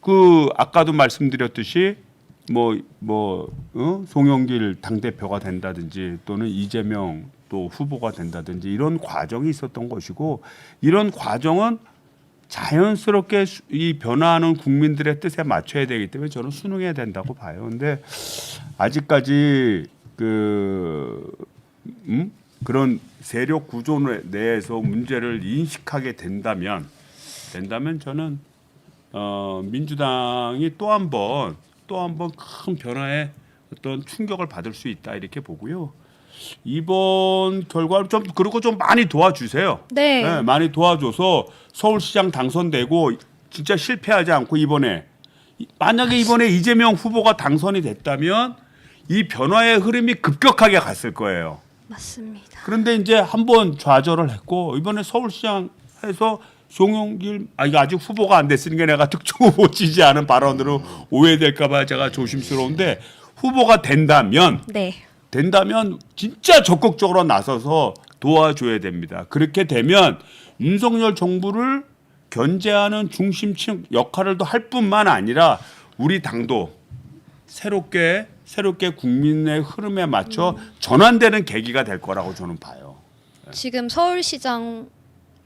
그 아까도 말씀드렸듯이 송영길 당대표가 된다든지 또는 이재명 또 후보가 된다든지 이런 과정이 있었던 것이고 이런 과정은 자연스럽게 이 변화하는 국민들의 뜻에 맞춰야 되기 때문에 저는 순응해야 된다고 봐요. 근데 아직까지 그런 세력 구조 내에서 문제를 인식하게 된다면 저는 민주당이 또 한 번 큰 변화의 어떤 충격을 받을 수 있다 이렇게 보고요. 이번 결과를 좀 많이 도와주세요. 네. 많이 도와줘서 서울시장 당선되고 진짜 실패하지 않고 만약에 이번에 이재명 후보가 당선이 됐다면 이 변화의 흐름이 급격하게 갔을 거예요. 맞습니다. 그런데 이제 한번 좌절을 했고 이번에 서울시장 해서 송영길 이거 아직 후보가 안 됐으니까 내가 특정 후보 지지하는 발언으로 오해될까봐 제가 조심스러운데 후보가 된다면 진짜 적극적으로 나서서 도와줘야 됩니다. 그렇게 되면 윤석열 정부를 견제하는 중심층 역할을 또 할 뿐만 아니라 우리 당도 새롭게 국민의 흐름에 맞춰 전환되는 계기가 될 거라고 저는 봐요. 지금 서울시장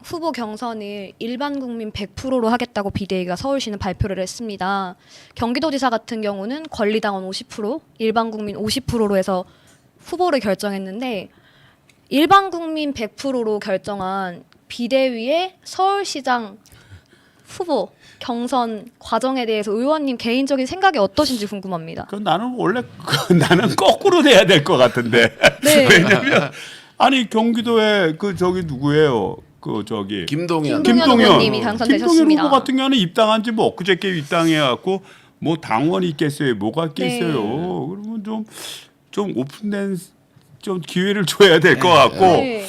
후보 경선을 일반 국민 100%로 하겠다고 비대위가 서울시는 발표를 했습니다. 경기도지사 같은 경우는 권리당원 50%, 일반 국민 50%로 해서 후보를 결정했는데 일반 국민 100%로 결정한 비대위의 서울시장 후보 경선 과정에 대해서 의원님 개인적인 생각이 어떠신지 궁금합니다. 그 나는 원래 나는 거꾸로 돼야 될 것 같은데. 네. 왜냐면 아니 경기도에 그 저기 누구예요? 그 저기 김동연. 김동연 의원님이 당선되셨습니다. 김동연 후보 같은 경우는 입당한 지 뭐 엊그저께 입당해 갖고 뭐 당원이 있겠어요. 뭐가 있겠어요. 그러면 좀 오픈된 좀 기회를 줘야 될 것 같고 네.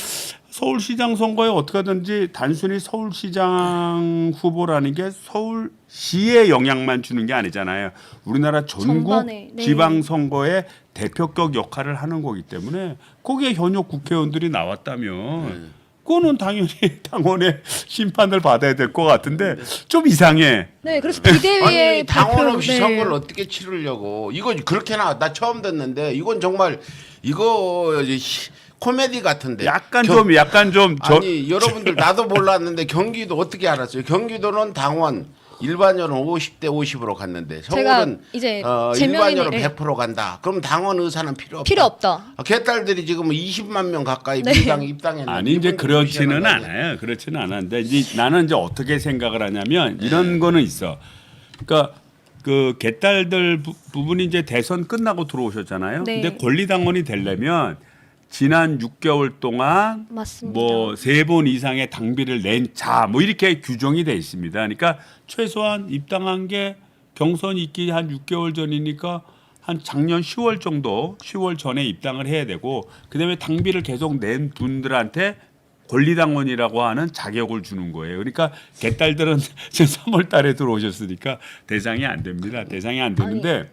서울시장 선거에 어떻게 하든지 단순히 서울시장 후보라는 게 서울시에 영향만 주는 게 아니잖아요. 우리나라 전국 전반에, 네. 지방선거의 대표격 역할을 하는 거기 때문에 거기에 현역 국회의원들이 나왔다면 그거는 당연히 당원의 심판을 받아야 될 것 같은데 좀 이상해. 네, 그래서 비대위의 아니 당원 발표- 없이 네. 선거를 어떻게 치르려고 이거 그렇게 나 처음 듣는데 이건 정말 이거 코미디 같은데 약간 좀 아니 여러분들 나도 몰랐는데 경기도 어떻게 알았어요? 경기도는 당원 일반여론 50대 50으로 갔는데 제가 서울은 이제 일반여론 재명이- 100% 간다. 그럼 당원 의사는 필요 없다. 필요 없다. 개딸들이 지금 20만 명 가까이 네. 민당 입당했는데 아니 이제 이분들 그렇지는 무시하는 거 아니야? 않아요. 그렇지는 않았는데 이제 나는 이제 어떻게 생각을 하냐면 이런 거는 있어. 그러니까 그 개딸들 부분이 이제 대선 끝나고 들어오셨잖아요. 네. 근데 권리당원이 되려면 지난 6개월 동안 맞습니다. 뭐 3번 이상의 당비를 낸 자 뭐 이렇게 규정이 돼 있습니다. 그러니까 최소한 입당한 게 경선 있기 한 6개월 전이니까 한 작년 10월 정도 10월 전에 입당을 해야 되고 그다음에 당비를 계속 낸 분들한테 권리당원이라고 하는 자격을 주는 거예요. 그러니까 개딸들은 지금 3월 달에 들어오셨으니까 대상이 안 됩니다. 대상이 안 되는데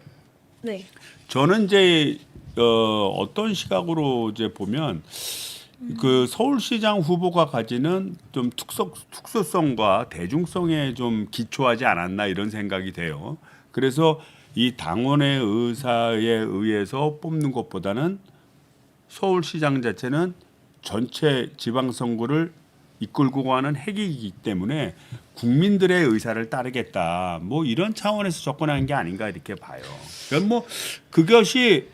네. 저는 이제 어떤 시각으로 이제 보면 그 서울시장 후보가 가지는 좀 특수성과 대중성에 좀 기초하지 않았나 이런 생각이 돼요. 그래서 이 당원의 의사에 의해서 뽑는 것보다는 서울시장 자체는 전체 지방선거를 이끌고 가는 핵이기 때문에 국민들의 의사를 따르겠다. 뭐 이런 차원에서 접근한 게 아닌가 이렇게 봐요. 그러니까 뭐 그것이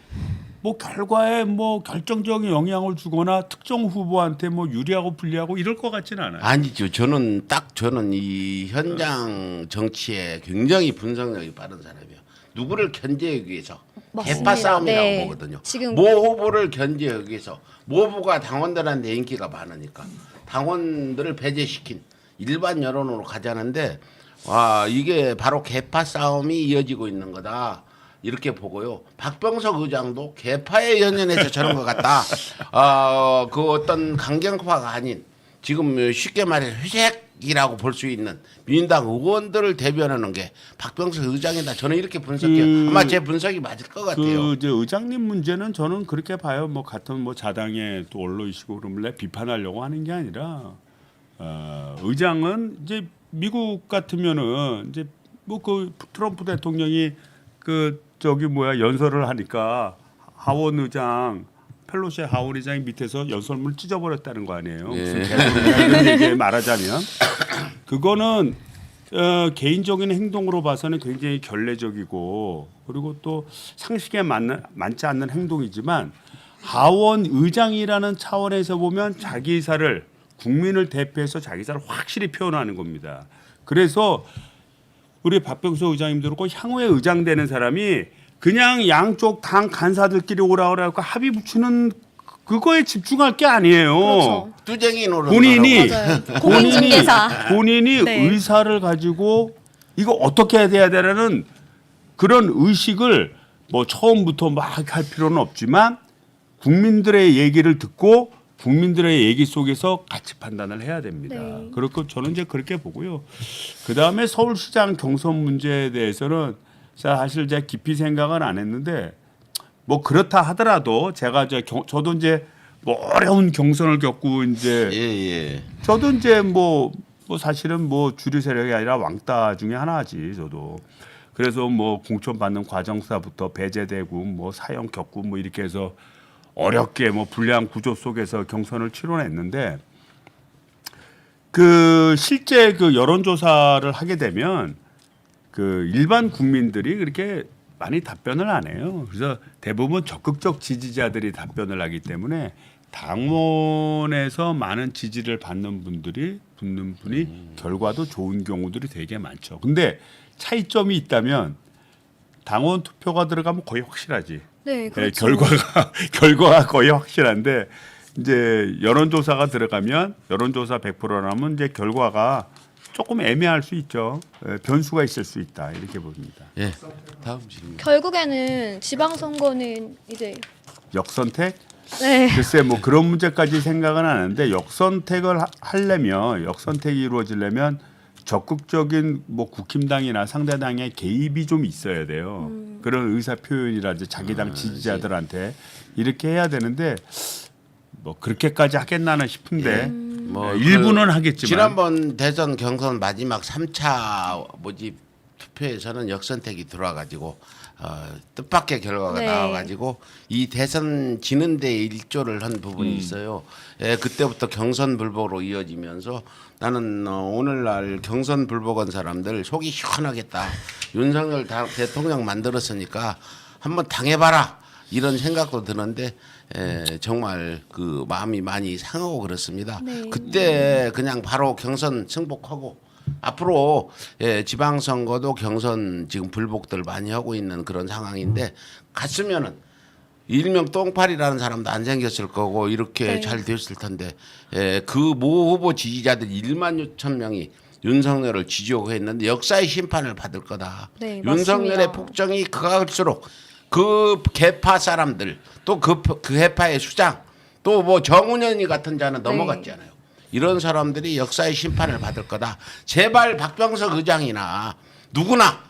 뭐 결과에 뭐 결정적인 영향을 주거나 특정 후보한테 뭐 유리하고 불리하고 이럴 것 같지는 않아요. 아니죠. 저는 이 현장 정치에 굉장히 분석력이 빠른 사람이에요. 누구를 견제하기 위해서 맞습니다. 개파 싸움이라고 네. 보거든요. 지금- 모 후보를 견제하기 위해서 모 후보가 당원들한테 인기가 많으니까 당원들을 배제시킨 일반 여론으로 가자는데 와 이게 바로 개파 싸움이 이어지고 있는 거다. 이렇게 보고요. 박병석 의장도 개파에 연연해서 저런 것 같다. 그 어떤 강경파가 아닌 지금 쉽게 말해 회색이라고 볼 수 있는 민주당 의원들을 대변하는 게 박병석 의장이다. 저는 이렇게 분석해요. 아마 제 분석이 맞을 것 같아요. 그 이제 의장님 문제는 저는 그렇게 봐요. 뭐 같은 뭐 자당의 또 언론이시고 그러면 비판하려고 하는 게 아니라 의장은 이제 미국 같으면은 이제 뭐 그 트럼프 대통령이 그 저기 뭐야 연설을 하니까 하원 의장 펠로시 하원 의장이 밑에서 연설문을 찢어버렸다는 거 아니에요. 무슨 개소리냐 이런 얘기 말하자면 그거는 개인적인 행동으로 봐서는 굉장히 결례적이고 그리고 또 상식에 맞지 않는 행동이지만 하원 의장이라는 차원에서 보면 자기 의사를 국민을 대표해서 자기 의사를 확실히 표현하는 겁니다. 그래서 우리 박병석 의장님도 그렇고 향후에 의장 되는 사람이 그냥 양쪽 당 간사들끼리 오라고 합의 붙이는 그거에 집중할 게 아니에요. 그렇죠. 뚜쟁이 노릇 본인이 맞아요. 공인중개사. 본인이 네. 의사를 가지고 이거 어떻게 해야 되라는 그런 의식을 뭐 처음부터 막 할 필요는 없지만 국민들의 얘기를 듣고 국민들의 얘기 속에서 가치 판단을 해야 됩니다. 네. 그렇고 저는 이제 그렇게 보고요. 그 다음에 서울시장 경선 문제에 대해서는 사실 제가 깊이 생각은 안 했는데 뭐 그렇다 하더라도 제가 저도 이제 뭐 어려운 경선을 겪고 이제 예. 저도 이제 뭐 사실은 뭐 주류 세력이 아니라 왕따 중에 하나지 저도. 그래서 뭐 공천 받는 과정사부터 배제되고 뭐 사형 겪고 뭐 이렇게 해서 어렵게 뭐 불리한 구조 속에서 경선을 치러냈는데 그 실제 그 여론조사를 하게 되면 그 일반 국민들이 그렇게 많이 답변을 안 해요. 그래서 대부분 적극적 지지자들이 답변을 하기 때문에 당원에서 많은 지지를 받는 분이 결과도 좋은 경우들이 되게 많죠. 근데 차이점이 있다면 당원 투표가 들어가면 거의 확실하지. 네, 그렇죠. 결과가 거의 확실한데 이제 여론조사가 들어가면 여론조사 100%라면 이제 결과가 조금 애매할 수 있죠. 변수가 있을 수 있다 이렇게 봅니다. 예. 다음 질문. 결국에는 지방선거는 이제 역선택? 네. 글쎄 뭐 그런 문제까지 생각은 안 하는데 역선택을 하려면 역선택이 이루어지려면 적극적인 뭐 국힘당이나 상대당의 개입이 좀 있어야 돼요. 그런 의사 표현이라든지 자기 당 지지자들한테 이렇게 해야 되는데 뭐 그렇게까지 하겠나는 싶은데 뭐 일부는 그 하겠지만 지난번 대선 경선 마지막 3차 모집 투표에서는 역선택이 들어와가지고 뜻밖의 결과가 네. 나와가지고 이 대선 지는 데 일조를 한 부분이 있어요. 예, 그때부터 경선 불복으로 이어지면서 나는 오늘날 경선 불복한 사람들 속이 시원하겠다. 윤석열 대통령 만들었으니까 한번 당해봐라. 이런 생각도 드는데 정말 그 마음이 많이 상하고 그렇습니다. 네. 그때 그냥 바로 경선 승복하고 앞으로 지방선거도 경선 지금 불복들 많이 하고 있는 그런 상황인데 갔으면은 일명 똥파리라는 사람도 안 생겼을 거고 이렇게 네. 잘 됐을 텐데 그 모 후보 지지자들 1만 6천 명이 윤석열을 지지하고 했는데 역사의 심판을 받을 거다. 네, 윤석열의 맞습니다. 폭정이 그갈수록 그 개파 사람들 또 그 개파의 수장 또 뭐 정운현이 같은 자는 네. 넘어갔잖아요. 이런 사람들이 역사의 심판을 받을 거다. 제발 박병석 의장이나 누구나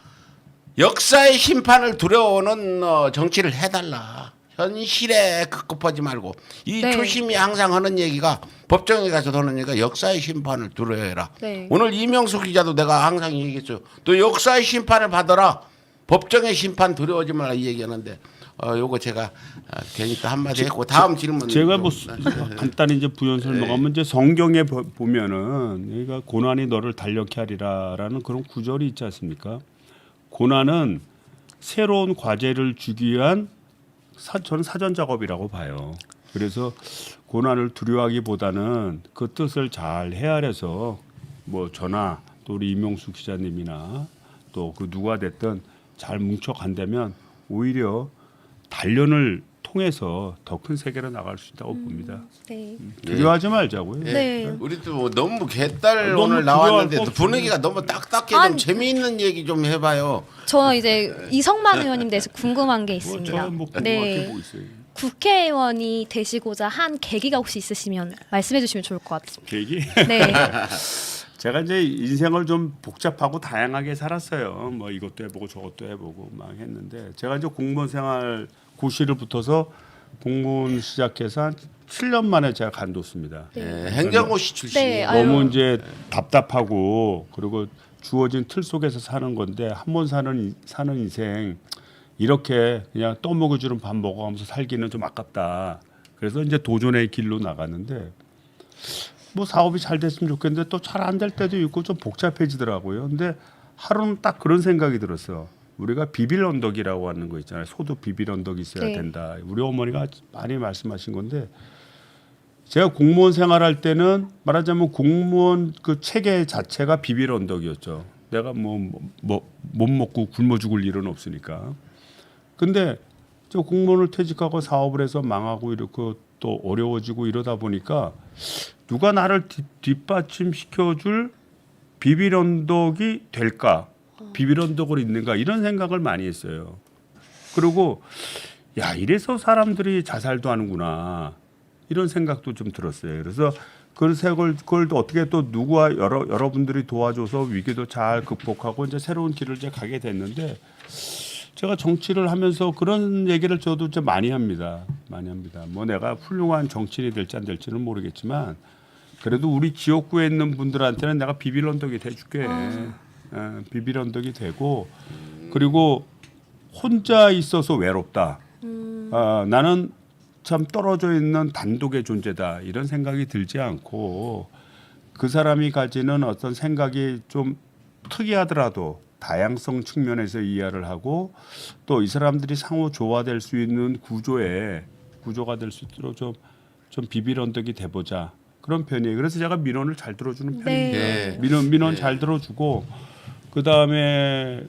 역사의 심판을 두려워하는 정치를 해달라. 현실에 급급하지 말고 이 네. 초심이 항상 하는 얘기가 법정에 가서 하는 얘기가 역사의 심판을 두려워해라. 네. 오늘 이명수 기자도 내가 항상 얘기했죠. 또 역사의 심판을 받아라. 법정의 심판 두려워하지 말라 이 얘기하는데 요거 제가 괜히 또 한마디 했고 다음 질문 제가 뭐 좀. 간단히 이제 부연 설명하면 이제 성경에 보면은 그러니까 고난이 너를 달력케 하리라라는 그런 구절이 있지 않습니까? 고난은 새로운 과제를 주기 위한 저는 사전 작업이라고 봐요. 그래서 고난을 두려워하기보다는 그 뜻을 잘 헤아려서 뭐 저나 또 우리 이명수 기자님이나 또 그 누가 됐든 잘 뭉쳐 간다면 오히려 단련을 통해서 더 큰 세계로 나갈 수 있다고 봅니다. 네. 두려워하지 말자고요. 네. 우리 또 너무 개딸 너무 오늘 두려워할 나왔는데 거 또 없죠. 분위기가 너무 딱딱해 좀 아니. 재미있는 얘기 좀 해봐요. 저 이제 이성만 의원님 대해서 궁금한 게 뭐 있습니다. 저는 뭐 궁금한 네. 게뭐 있어요. 국회의원이 되시고자 한 계기가 혹시 있으시면 말씀해 주시면 좋을 것 같습니다. 계기? 네. 제가 이제 인생을 좀 복잡하고 다양하게 살았어요. 뭐 이것도 해보고 저것도 해보고 막 했는데 제가 이제 공무원 생활 고시를 붙어서 공무원 시작해서 한 7년 만에 제가 관뒀습니다. 행정고시 출신. 네, 아유. 너무 이제 답답하고 그리고 주어진 틀 속에서 사는 건데 한 번 사는 인생 이렇게 그냥 떠먹여주는 밥 먹어가면서 살기는 좀 아깝다. 그래서 이제 도전의 길로 나갔는데 뭐 사업이 잘 됐으면 좋겠는데 또 잘 안 될 때도 있고 좀 복잡해지더라고요. 근데 하루는 딱 그런 생각이 들었어. 우리가 비빌 언덕이라고 하는 거 있잖아요. 소도 비빌 언덕이 있어야 네. 된다. 우리 어머니가 많이 말씀하신 건데 제가 공무원 생활할 때는 말하자면 공무원 그 체계 자체가 비빌 언덕이었죠. 내가 뭐 못 먹고 굶어 죽을 일은 없으니까. 근데 저 공무원을 퇴직하고 사업을 해서 망하고 이렇게 또 어려워지고 이러다 보니까 누가 나를 뒷받침시켜줄 비빌 언덕이 될까? 비빌 언덕으로 있는가? 이런 생각을 많이 했어요. 그리고 야 이래서 사람들이 자살도 하는구나. 이런 생각도 좀 들었어요. 그래서 그걸 또 어떻게 또 누구와 여러분들이 도와줘서 위기도 잘 극복하고 이제 새로운 길을 이제 가게 됐는데 제가 정치를 하면서 그런 얘기를 저도 좀 많이 합니다. 많이 합니다. 뭐 내가 훌륭한 정치인이 될지 안 될지는 모르겠지만 그래도 우리 지역구에 있는 분들한테는 내가 비빌 언덕이 돼줄게. 비빌 언덕이 되고 그리고 혼자 있어서 외롭다. 나는 참 떨어져 있는 단독의 존재다 이런 생각이 들지 않고 그 사람이 가지는 어떤 생각이 좀 특이하더라도 다양성 측면에서 이해를 하고 또 이 사람들이 상호 조화될 수 있는 구조가 될 수 있도록 좀 좀 비빌 언덕이 돼보자 그런 편이에요. 그래서 제가 민원을 잘 들어주는 네. 편입니다. 민원 잘 들어주고 그 다음에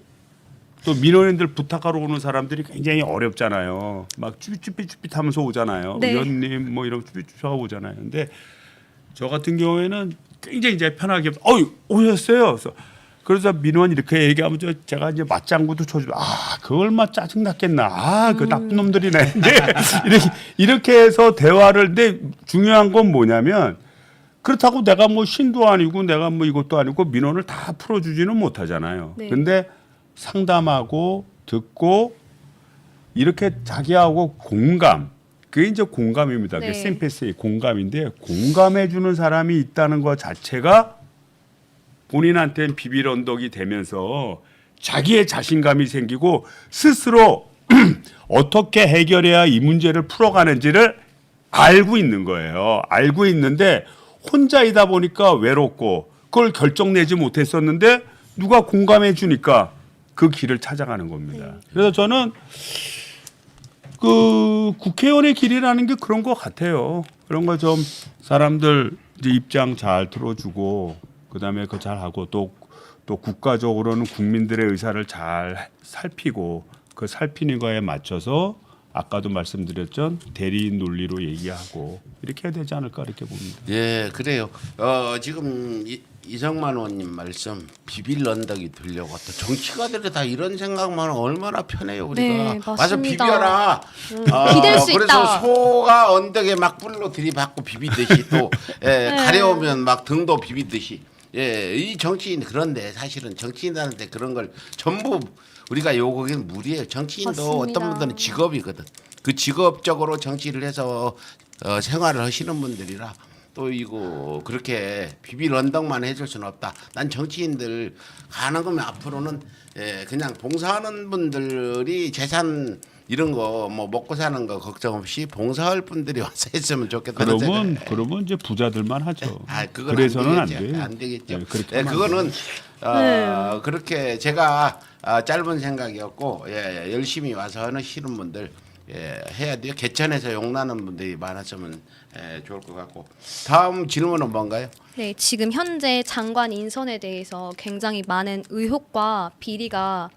또 민원인들 부탁하러 오는 사람들이 굉장히 어렵잖아요. 막 쭈삣쭈삣하면서 오잖아요. 네. 의원님 뭐 이런 쭈삣쭈삣하고 오잖아요. 근데 저 같은 경우에는 굉장히 이제 편하게 오셨어요. 그래서 민원 이렇게 얘기하면 제가 이제 맞장구도 쳐주고 그 얼마 짜증 났겠나. 그 나쁜 놈들이네. 이제 이렇게 해서 대화를 근데 중요한 건 뭐냐면 그렇다고 내가 뭐 신도 아니고 내가 뭐 이것도 아니고 민원을 다 풀어주지는 못하잖아요. 네. 근데 상담하고 듣고 이렇게 자기하고 공감 그게 이제 공감입니다. 네. 그게 심패스의 공감인데 공감해 주는 사람이 있다는 것 자체가 본인한테는 비빌 언덕이 되면서 자기의 자신감이 생기고 스스로 어떻게 해결해야 이 문제를 풀어가는지를 알고 있는 거예요. 알고 있는데 혼자이다 보니까 외롭고 그걸 결정내지 못했었는데 누가 공감해 주니까 그 길을 찾아가는 겁니다. 그래서 저는 그 국회의원의 길이라는 게 그런 것 같아요. 그런 거 좀 사람들 이제 입장 잘 들어주고 그다음에 그거 잘 하고 또 국가적으로는 국민들의 의사를 잘 살피고 그 살피는 거에 맞춰서 아까도 말씀드렸죠 대리인 논리로 얘기하고 이렇게 해야 되지 않을까 이렇게 봅니다. 예, 그래요. 지금 이성만 의원님 말씀 비빌 언덕이 되려고 또 정치가들이 다 이런 생각만 하면 얼마나 편해요 우리가. 네, 와서 맞습니다. 비벼라. 기댈 수 그래서 있다. 소가 언덕에 막 뿔로 들이받고 비비듯이 또 가려우면 막 등도 비비듯이. 예, 이 정치인 그런데 사실은 정치인한테 그런 걸 전부 우리가 요구하기는 무리예요. 정치인도 맞습니다. 어떤 분들은 직업이거든. 그 직업적으로 정치를 해서 생활을 하시는 분들이라 또 이거 그렇게 비빌 언덕만 해줄 수는 없다. 난 정치인들 가는 거면 앞으로는 그냥 봉사하는 분들이 재산 이런 거 뭐 먹고 사는 거 걱정 없이 봉사할 분들이 와서 했으면 좋겠다는 생각. 그러면 이제 부자들만 하죠. 그건 그래서는 안 되겠죠. 돼요. 안 되겠죠. 네, 그렇게 예, 하면 그거는 네. 그렇게 제가 짧은 생각이었고 열심히 와서 하시는 분들 해야 돼요. 개천에서 용나는 분들이 많았으면 좋을 것 같고 다음 질문은 뭔가요? 네, 지금 현재 장관 인선에 대해서 굉장히 많은 의혹과 비리가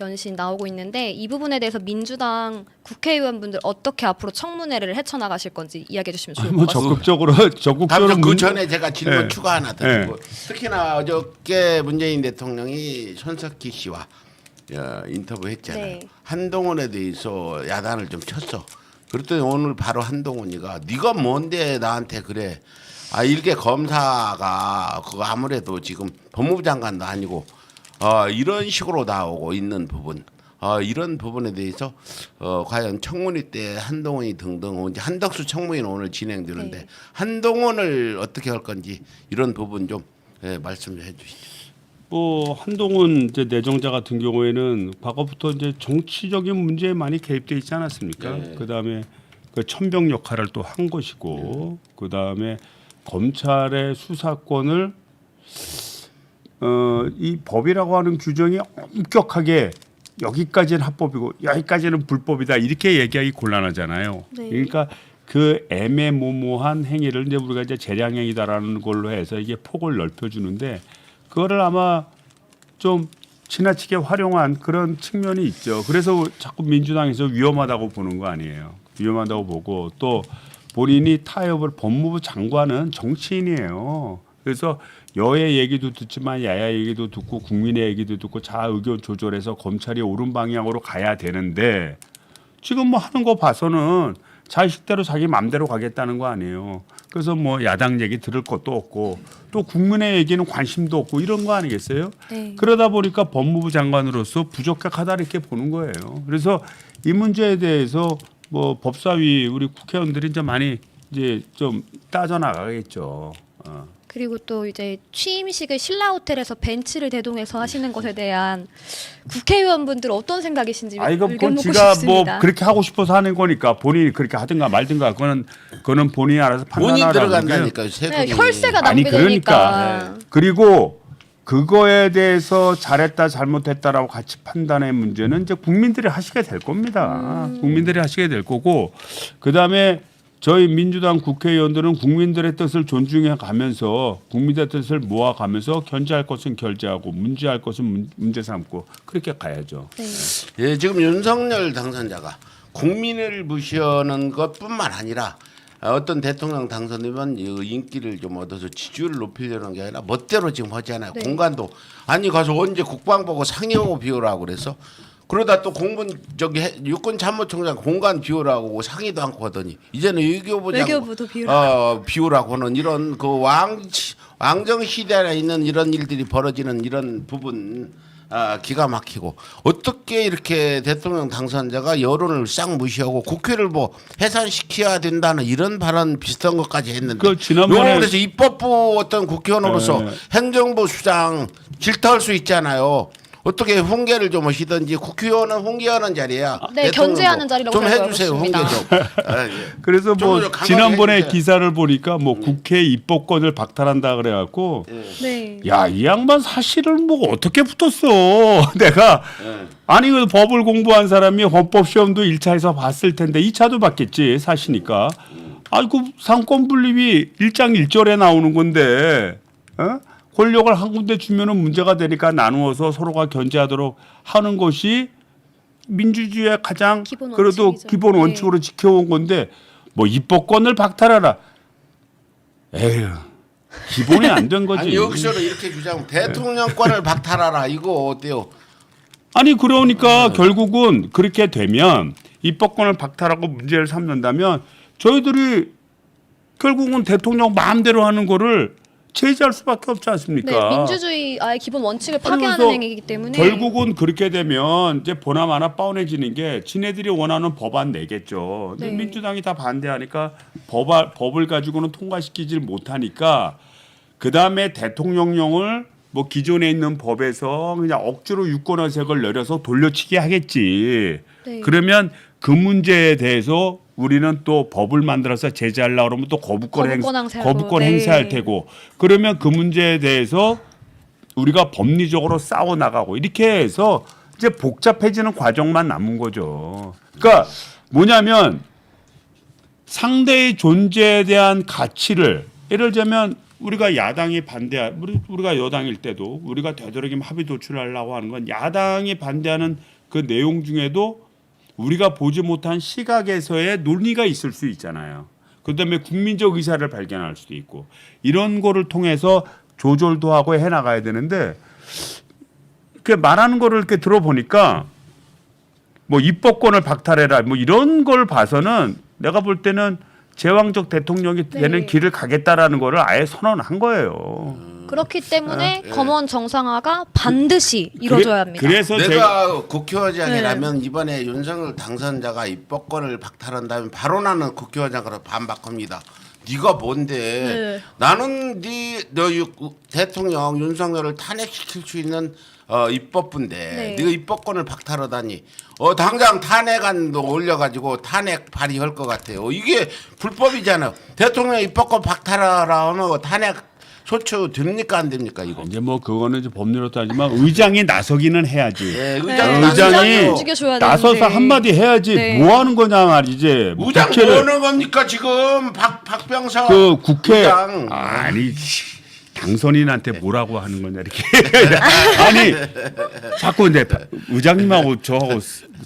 연신 나오고 있는데 이 부분에 대해서 민주당 국회의원분들 어떻게 앞으로 청문회를 헤쳐나가실 건지 이야기해 주시면 좋을 뭐 것 같습니다. 적극적으로 다음 그 문- 전에 제가 질문 네. 추가 하나 더 네. 드리고 특히나 어저께 문재인 대통령이 손석희 씨와 인터뷰했잖아요. 네. 한동훈에 대해서 야단을 좀 쳤어. 그랬더니 오늘 바로 한동훈이가 네가 뭔데 나한테 그래. 일개 검사가 그거 아무래도 지금 법무부 장관도 아니고 이런 식으로 나오고 있는 부분. 이런 부분에 대해서 과연 청문회 때 한동훈이 등등 이제 한덕수 청문회는 오늘 진행되는데 네. 한동훈을 어떻게 할 건지 이런 부분 좀 말씀 좀 해주시죠. 뭐 한동훈 이제 내정자 같은 경우에는 과거부터 이제 정치적인 문제에 많이 개입돼 있지 않았습니까? 네. 그다음에 그 천병 역할을 또 한 것이고 그다음에 검찰의 수사권을 이 법이라고 하는 규정이 엄격하게 여기까지는 합법이고 여기까지는 불법이다 이렇게 얘기하기 곤란하잖아요. 네. 그러니까 그 애매모호한 행위를 이제 우리가 이제 재량행위다라는 걸로 해서 이게 폭을 넓혀주는데 그거를 아마 좀 지나치게 활용한 그런 측면이 있죠. 그래서 자꾸 민주당에서 위험하다고 보는 거 아니에요. 위험하다고 보고 또 본인이 타협을 법무부 장관은 정치인이에요. 그래서 여의 얘기도 듣지만 야야 얘기도 듣고 국민의 얘기도 듣고 자아 의견 조절해서 검찰이 옳은 방향으로 가야 되는데 지금 뭐 하는 거 봐서는 자식대로 자기 맘대로 가겠다는 거 아니에요. 그래서 뭐 야당 얘기 들을 것도 없고 또 국민의 얘기는 관심도 없고 이런 거 아니겠어요? 네. 그러다 보니까 법무부 장관으로서 부적격하다 이렇게 보는 거예요. 그래서 이 문제에 대해서 뭐 법사위 우리 국회의원들이 이제 많이 이제 좀 따져 나가겠죠. 그리고 또 이제 취임식을 신라 호텔에서 벤치를 대동해서 하시는 것에 대한 국회의원분들 어떤 생각이신지 이거 의견 그건 묻고 지가 싶습니다. 뭐 그렇게 하고 싶어서 하는 거니까 본인이 그렇게 하든가 말든가 그거는 본인이 알아서 돈이 판단하라는 게 들어간다니까요. 네, 세금이. 혈세가 아니 낭비되니까. 그러니까 그리고 그거에 대해서 잘했다 잘못했다라고 같이 판단의 문제는 이제 국민들이 하시게 될 겁니다. 국민들이 하시게 될 거고 그다음에 저희 민주당 국회의원들은 국민들의 뜻을 존중해 가면서 국민들의 뜻을 모아가면서 견제할 것은 견제하고 문제할 것은 문제 삼고 그렇게 가야죠. 네. 예, 지금 윤석열 당선자가 국민을 무시하는 것뿐만 아니라 어떤 대통령 당선되면 이 인기를 좀 얻어서 지지율을 높이려는 게 아니라 멋대로 지금 하잖아요. 네. 공간도 아니 가서 언제 국방보고 상영호 비우라고 그래서 그러다 또 육군 참모총장 공간 비우라고 상의도 않고 하더니 이제는 외교부도 비우라고. 비우라고 하는 이런 그 왕정 시대에 있는 이런 일들이 벌어지는 이런 부분 기가 막히고 어떻게 이렇게 대통령 당선자가 여론을 싹 무시하고 국회를 뭐 해산시켜야 된다는 이런 발언 비슷한 것까지 했는데 그 지난번에 그래서 입법부 어떤 국회의원으로서 네. 행정부 수장 질타할 수 있잖아요. 어떻게 훈계를 좀 하시든지 국회의원은 훈계하는 자리야. 네, 대통령도 견제하는 자리라고 좀 해주세요. 훈계 생각하겠습니다. 좀. 아, 예. 그래서 좀 뭐 더 강하게 지난번에 해주세요. 기사를 보니까 뭐 국회 입법권을 박탈한다 그래갖고 네. 야, 이 양반 사실을 뭐 어떻게 붙었어? 내가 아니 그 법을 공부한 사람이 헌법 시험도 1차에서 봤을 텐데 2차도 봤겠지 사시니까. 아이고 상권 분립이 1장 1절에 나오는 건데 권력을 한 군데 주면은 문제가 되니까 나누어서 서로가 견제하도록 하는 것이 민주주의의 가장 기본 그래도 원칙이죠. 기본 네. 원칙으로 지켜온 건데 뭐 입법권을 박탈하라. 에휴. 기본이 안 된 거지. 아니 여기서는 이렇게 주장하면 대통령권을 박탈하라 이거 어때요? 아니 그러니까 결국은 그렇게 되면 입법권을 박탈하고 문제를 삼는다면 저희들이 결국은 대통령 마음대로 하는 거를 제재할 수밖에 없지 않습니까? 네, 민주주의의 기본 원칙을 아니, 파괴하는 그래서 행위이기 때문에 결국은 그렇게 되면 이제 보나마나 뻔해지는 게 지네들이 원하는 법안 내겠죠. 근데 네. 민주당이 다 반대하니까 법을 가지고는 통과시키질 못하니까 그 다음에 대통령령을 뭐 기존에 있는 법에서 그냥 억지로 유권의석을 내려서 돌려치기 하겠지. 네. 그러면 그 문제에 대해서 우리는 또 법을 만들어서 제재하려고 그러면 또 거부권 행사하고, 네. 행사할 테고 그러면 그 문제에 대해서 우리가 법리적으로 싸워 나가고 이렇게 해서 이제 복잡해지는 과정만 남은 거죠. 그러니까 뭐냐면 상대의 존재에 대한 가치를 예를 들자면 우리가 야당이 우리가 여당일 때도 우리가 되도록이면 합의 도출하려고 하는 건 야당이 반대하는 그 내용 중에도 우리가 보지 못한 시각에서의 논의가 있을 수 있잖아요. 그다음에 국민적 의사를 발견할 수도 있고 이런 거를 통해서 조절도 하고 해 나가야 되는데 그 말하는 거를 이렇게 들어보니까 뭐 입법권을 박탈해라 뭐 이런 걸 봐서는 내가 볼 때는 제왕적 대통령이 되는 네. 길을 가겠다라는 거를 아예 선언한 거예요. 그렇기 때문에 검언 정상화가 반드시 이루어져야 합니다. 그래서 내가 국회의장이라면 네. 이번에 윤석열 당선자가 입법권을 박탈한다면 바로 나는 국회의장으로 반박합니다. 네가 뭔데? 네. 나는 너 대통령 윤석열을 탄핵시킬 수 있는 입법부인데 네. 네가 입법권을 박탈하다니 당장 탄핵안도 올려가지고 탄핵 발의할 것 같아요. 이게 불법이잖아요. 대통령 입법권 박탈하라 하면 탄핵 소추 됩니까 안 됩니까 이거? 이제 뭐 그거는 이제 법률로 따지만 의장이 나서기는 해야지. 예, 네, 의장이 의장이 움직여줘야 나서서 되는데. 한마디 해야지. 네. 뭐 하는 거냐 말이지. 의장 국회를- 뭐 하는 겁니까 지금 박병석 그 국회 의장. 아니 당선인한테 뭐라고 하는 거냐 이렇게 아니 자꾸 이제 의장님하고 저하고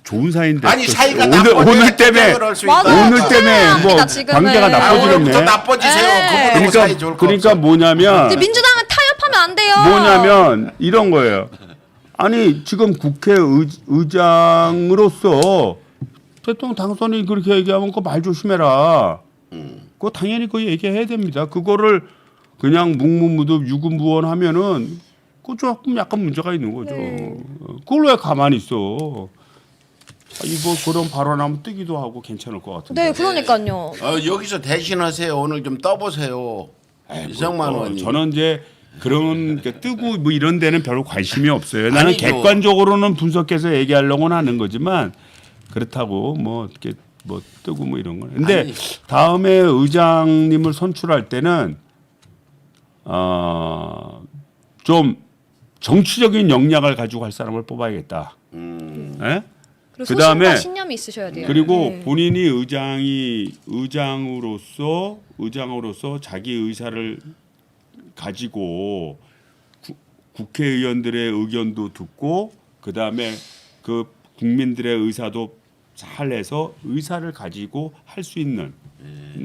좋은 사이인데 아니 또 사이가 오늘 때문에 맞아요. 오늘 때문에 뭐 합니다, 지금은. 관계가 오늘부터 나빠지겠네. 나빠지세요. 네. 그분하고 사이 좋을 거 그러니까 없어. 뭐냐면 근데 민주당은 타협하면 안 돼요. 뭐냐면 이런 거예요. 아니 지금 국회 의장으로서 대통령 당선이 그렇게 얘기하면 그 말 조심해라. 그거 당연히 그 얘기해야 됩니다. 그거를 그냥 묵묵무득 유구무원하면은 그 조금 약간 문제가 있는 거죠. 네. 그걸 왜 가만히 있어? 아니 뭐 그런 발언하면 뜨기도 하고 괜찮을 것 같은데. 네, 그러니까요. 여기서 대신하세요. 오늘 좀 떠보세요. 이성만 의원님. 저는 이제 그런 게 뜨고 뭐 이런 데는 별로 관심이 없어요. 나는 아니죠. 객관적으로는 분석해서 얘기하려고는 하는 거지만 그렇다고 뭐 이렇게 뭐 뜨고 뭐 이런 거는. 근데 아니. 다음에 의장님을 선출할 때는 좀 정치적인 역량을 가지고 할 사람을 뽑아야겠다. 예? 그리고 그다음에 소신과 신념이 있으셔야 돼요. 그리고 네. 본인이 의장으로서 자기 의사를 가지고 국회의원들의 의견도 듣고 그다음에 그 국민들의 의사도 잘 해서 의사를 가지고 할 수 있는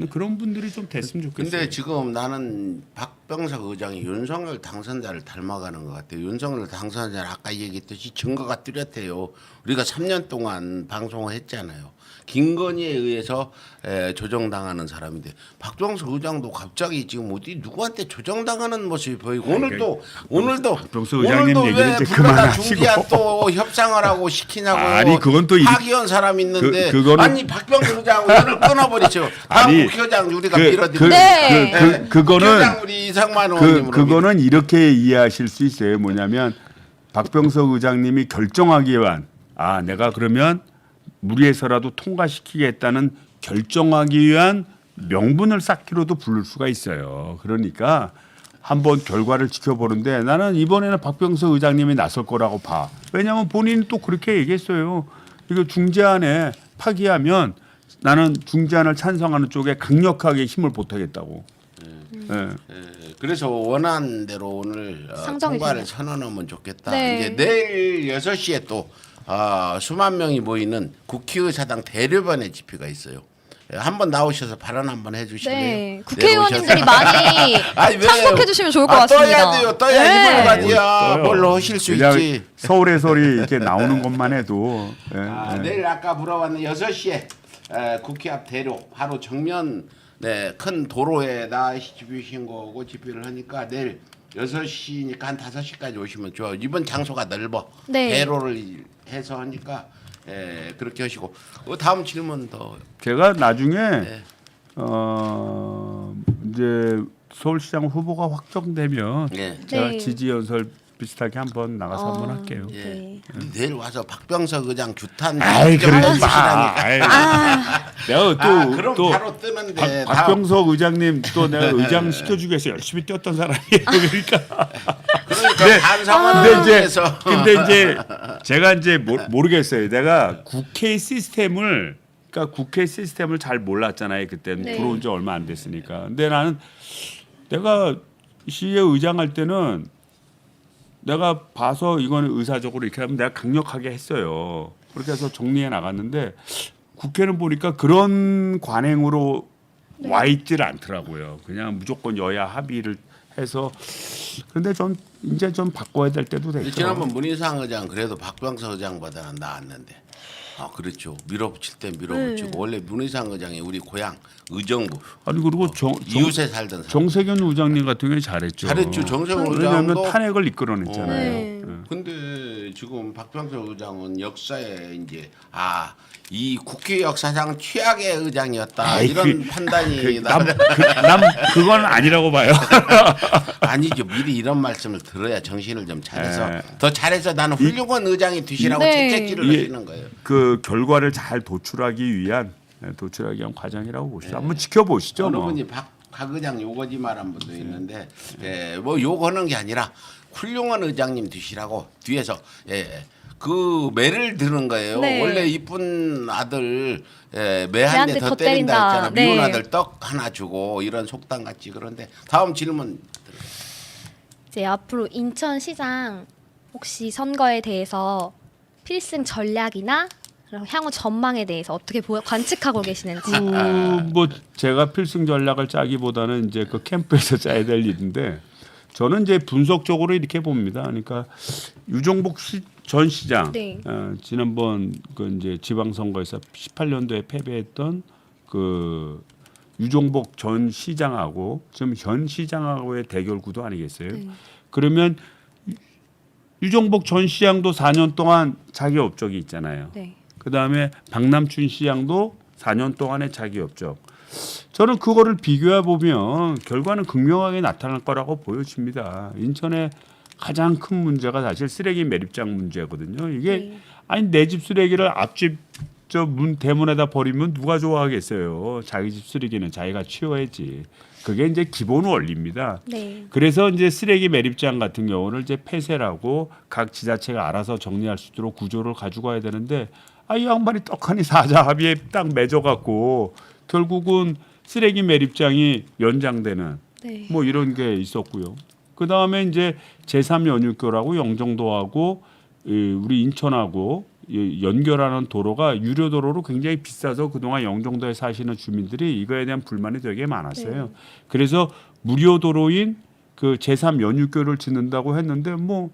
그런 분들이 좀 됐으면 좋겠어요. 근데 지금 나는 박병석 의장이 윤석열 당선자를 닮아가는 것 같아요. 윤석열 당선자는 아까 얘기했듯이 증거가 뚜렷해요. 우리가 3년 동안 방송을 했잖아요. 김건희에 의해서 조정당하는 사람인데 박병석 의장도 갑자기 지금 어디 누구한테 조정당하는 모습이 보이고 오늘도 박병석 의장님 얘기는 왜 이제 불러다 그만하시고. 중지한 또 협상을 하고 시키냐고. 아니, 그건 또 파기한 사람 있는데 그거는- 아니 박병석 의장 오늘 끊어버리죠. 다음 아니, 국회의장 우리가 그- 밀어드리고 네. 그거는 국회의장 우리 이상만 의원님으로 그거는 이렇게 이해하실 수 있어요. 뭐냐면 박병석 의장님이 결정하기 위한 내가 그러면 무리해서라도 통과시키겠다는 결정하기 위한 명분을 쌓기로도 부를 수가 있어요. 그러니까 한번 결과를 지켜보는데 나는 이번에는 박병석 의장님이 나설 거라고 봐. 왜냐하면 본인이 또 그렇게 얘기했어요. 이거 중재안에 파기하면 나는 중재안을 찬성하는 쪽에 강력하게 힘을 보태겠다고. 예. 그래서 원한 대로 오늘 상정이 통과를 되네요. 선언하면 좋겠다. 네. 이제 내일 6시에 또 수만 명이 모이는 국회의사당 대려변의 집회가 있어요. 한번 나오셔서 발언 한번 해주실래요? 네, 국회의원님들이 많이 아니, 왜? 참석해 주시면 좋을 것 같습니다. 떠야 돼요. 떠야 네. 힘을 가지야. 떠요. 뭘로 하실 수 그냥 있지. 서울의 소리 이렇게 나오는 것만 해도 내일 아까 물어봤는데 6시에 국회 앞 대로 바로 정면 큰 도로에다 집회 신고하고 집회를 하니까 내일 6시니까 한 5시까지 오시면 좋아요. 이번 장소가 넓어. 네. 대로를 해서 하니까 그렇게 하시고 다음 질문 더. 제가 나중에 네. 이제 서울시장 후보가 확정되면 예. 제가 네. 지지 연설 비슷하게 한번 나가서 한번 할게요. 예. 네. 내일 와서 박병석 의장 규탄 아이 좀 그러지 해주시라니까. 마. 내가 그럼 또 바로 뜨는데 박병석 의장님 또 내가 의장 시켜주기 위해서 열심히 뛰었던 사람이에요. 그러니까. 그러니까 반성하는 근데 이제 의미에서 제가 이제 모르겠어요. 내가 국회 시스템을 잘 몰랐잖아요. 그때는 네. 들어온 지 얼마 안 됐으니까. 근데 나는 내가 시의회 의장할 때는 내가 봐서 이거는 의사적으로 이렇게 하면 내가 강력하게 했어요. 그렇게 해서 정리해 나갔는데 국회는 보니까 그런 관행으로 와 있질 않더라고요. 그냥 무조건 여야 합의를 해서 그런데 좀 이제 좀 바꿔야 될 때도 됐죠. 지난번 문희상 의장 그래도 박병석 의장보다는 나았는데. 그렇죠. 밀어붙일 때 밀어붙이고 원래 문희상 의장이 우리 고향 의정부 아니 그리고 이웃에 살던 사람. 정세균 의장님 같은 경우에 잘했죠. 잘했죠. 정세균 왜냐하면 의장도. 탄핵을 이끌어냈잖아요. 네. 근데 지금 박병석 의장은 역사에 이제 이 국회 역사상 최악의 의장이었다 아이, 이런 판단이 남 그건 아니라고 봐요. 아니죠. 미리 이런 말씀을 들어야 정신을 좀 차려서 네. 더 잘해서 나는 훌륭한 의장이 되시라고 네. 채찍질을 이게 하시는 거예요. 그 결과를 잘 도출하기 위한 과정이라고 보시죠. 한번 지켜보시죠. 어느 뭐. 분이 박 의장 요거지 말한 분도 있는데 뭐 요거는 게 아니라 훌륭한 의장님 되시라고 뒤에서 그 매를 드는 거예요. 네. 원래 이쁜 아들 매 한 대 매한테 더 더 때린다 때린다. 했잖아. 네. 미운 아들 떡 하나 주고 이런 속담 같지. 그런데 다음 질문. 이제 앞으로 인천시장 혹시 선거에 대해서 필승 전략이나 그럼 향후 전망에 대해서 어떻게 관측하고 계시는지. 뭐 제가 필승 전략을 짜기보다는 이제 그 캠프에서 짜야 될 일인데 저는 이제 분석적으로 이렇게 봅니다. 그러니까 유종복 전 시장 네. 지난번 그 이제 지방선거에서 18년도에 패배했던 그 유종복 전 시장하고 지금 현 시장하고의 대결 구도 아니겠어요? 네. 그러면 유종복 전 시장도 4년 동안 자기 업적이 있잖아요. 네. 그다음에 박남춘 시장도 4년 동안의 자기 업적. 저는 그거를 비교해 보면 결과는 극명하게 나타날 거라고 보여집니다. 인천의 가장 큰 문제가 사실 쓰레기 매립장 문제거든요. 이게 네. 아니 내 집 쓰레기를 앞집 저 문 대문에다 버리면 누가 좋아하겠어요. 자기 집 쓰레기는 자기가 치워야지. 그게 이제 기본 원리입니다. 네. 그래서 이제 쓰레기 매립장 같은 경우는 이제 폐쇄라고 각 지자체가 알아서 정리할 수 있도록 구조를 가지고 와야 되는데 이 양반이 떡하니 사자 합의에 딱 맺어갖고 결국은 쓰레기 매립장이 연장되는 네. 뭐 이런 게 있었고요. 그 다음에 이제 제3연육교라고 영종도하고 우리 인천하고 연결하는 도로가 유료 도로로 굉장히 비싸서 그동안 영종도에 사시는 주민들이 이거에 대한 불만이 되게 많았어요. 네. 그래서 무료 도로인 그 제3연육교를 짓는다고 했는데 뭐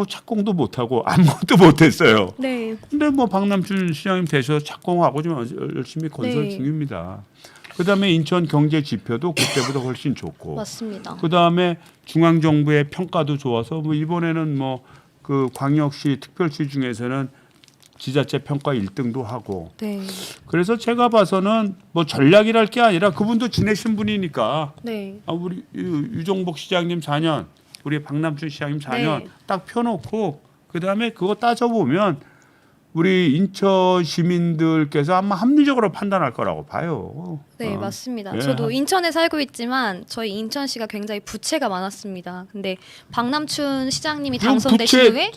착공도 못하고 아무것도 못했어요. 네. 근데 뭐 박남춘 시장님 되셔서 착공하고 좀 열심히 건설 네. 중입니다. 그다음에 인천 경제 지표도 그때보다 훨씬 좋고. 맞습니다. 그다음에 중앙 정부의 평가도 좋아서 뭐 이번에는 뭐 그 광역시 특별시 중에서는 지자체 평가 1등도 하고. 네. 그래서 제가 봐서는 뭐 전략이랄 게 아니라 그분도 지내신 분이니까 네. 우리 유종복 시장님 4년, 우리 박남춘 시장님 4년 네. 딱 펴놓고 그다음에 그거 따져보면 우리 인천 시민들께서 아마 합리적으로 판단할 거라고 봐요. 네, 맞습니다. 예. 저도 인천에 살고 있지만 저희 인천시가 굉장히 부채가 많았습니다. 근데 박남춘 시장님이 당선되신 후에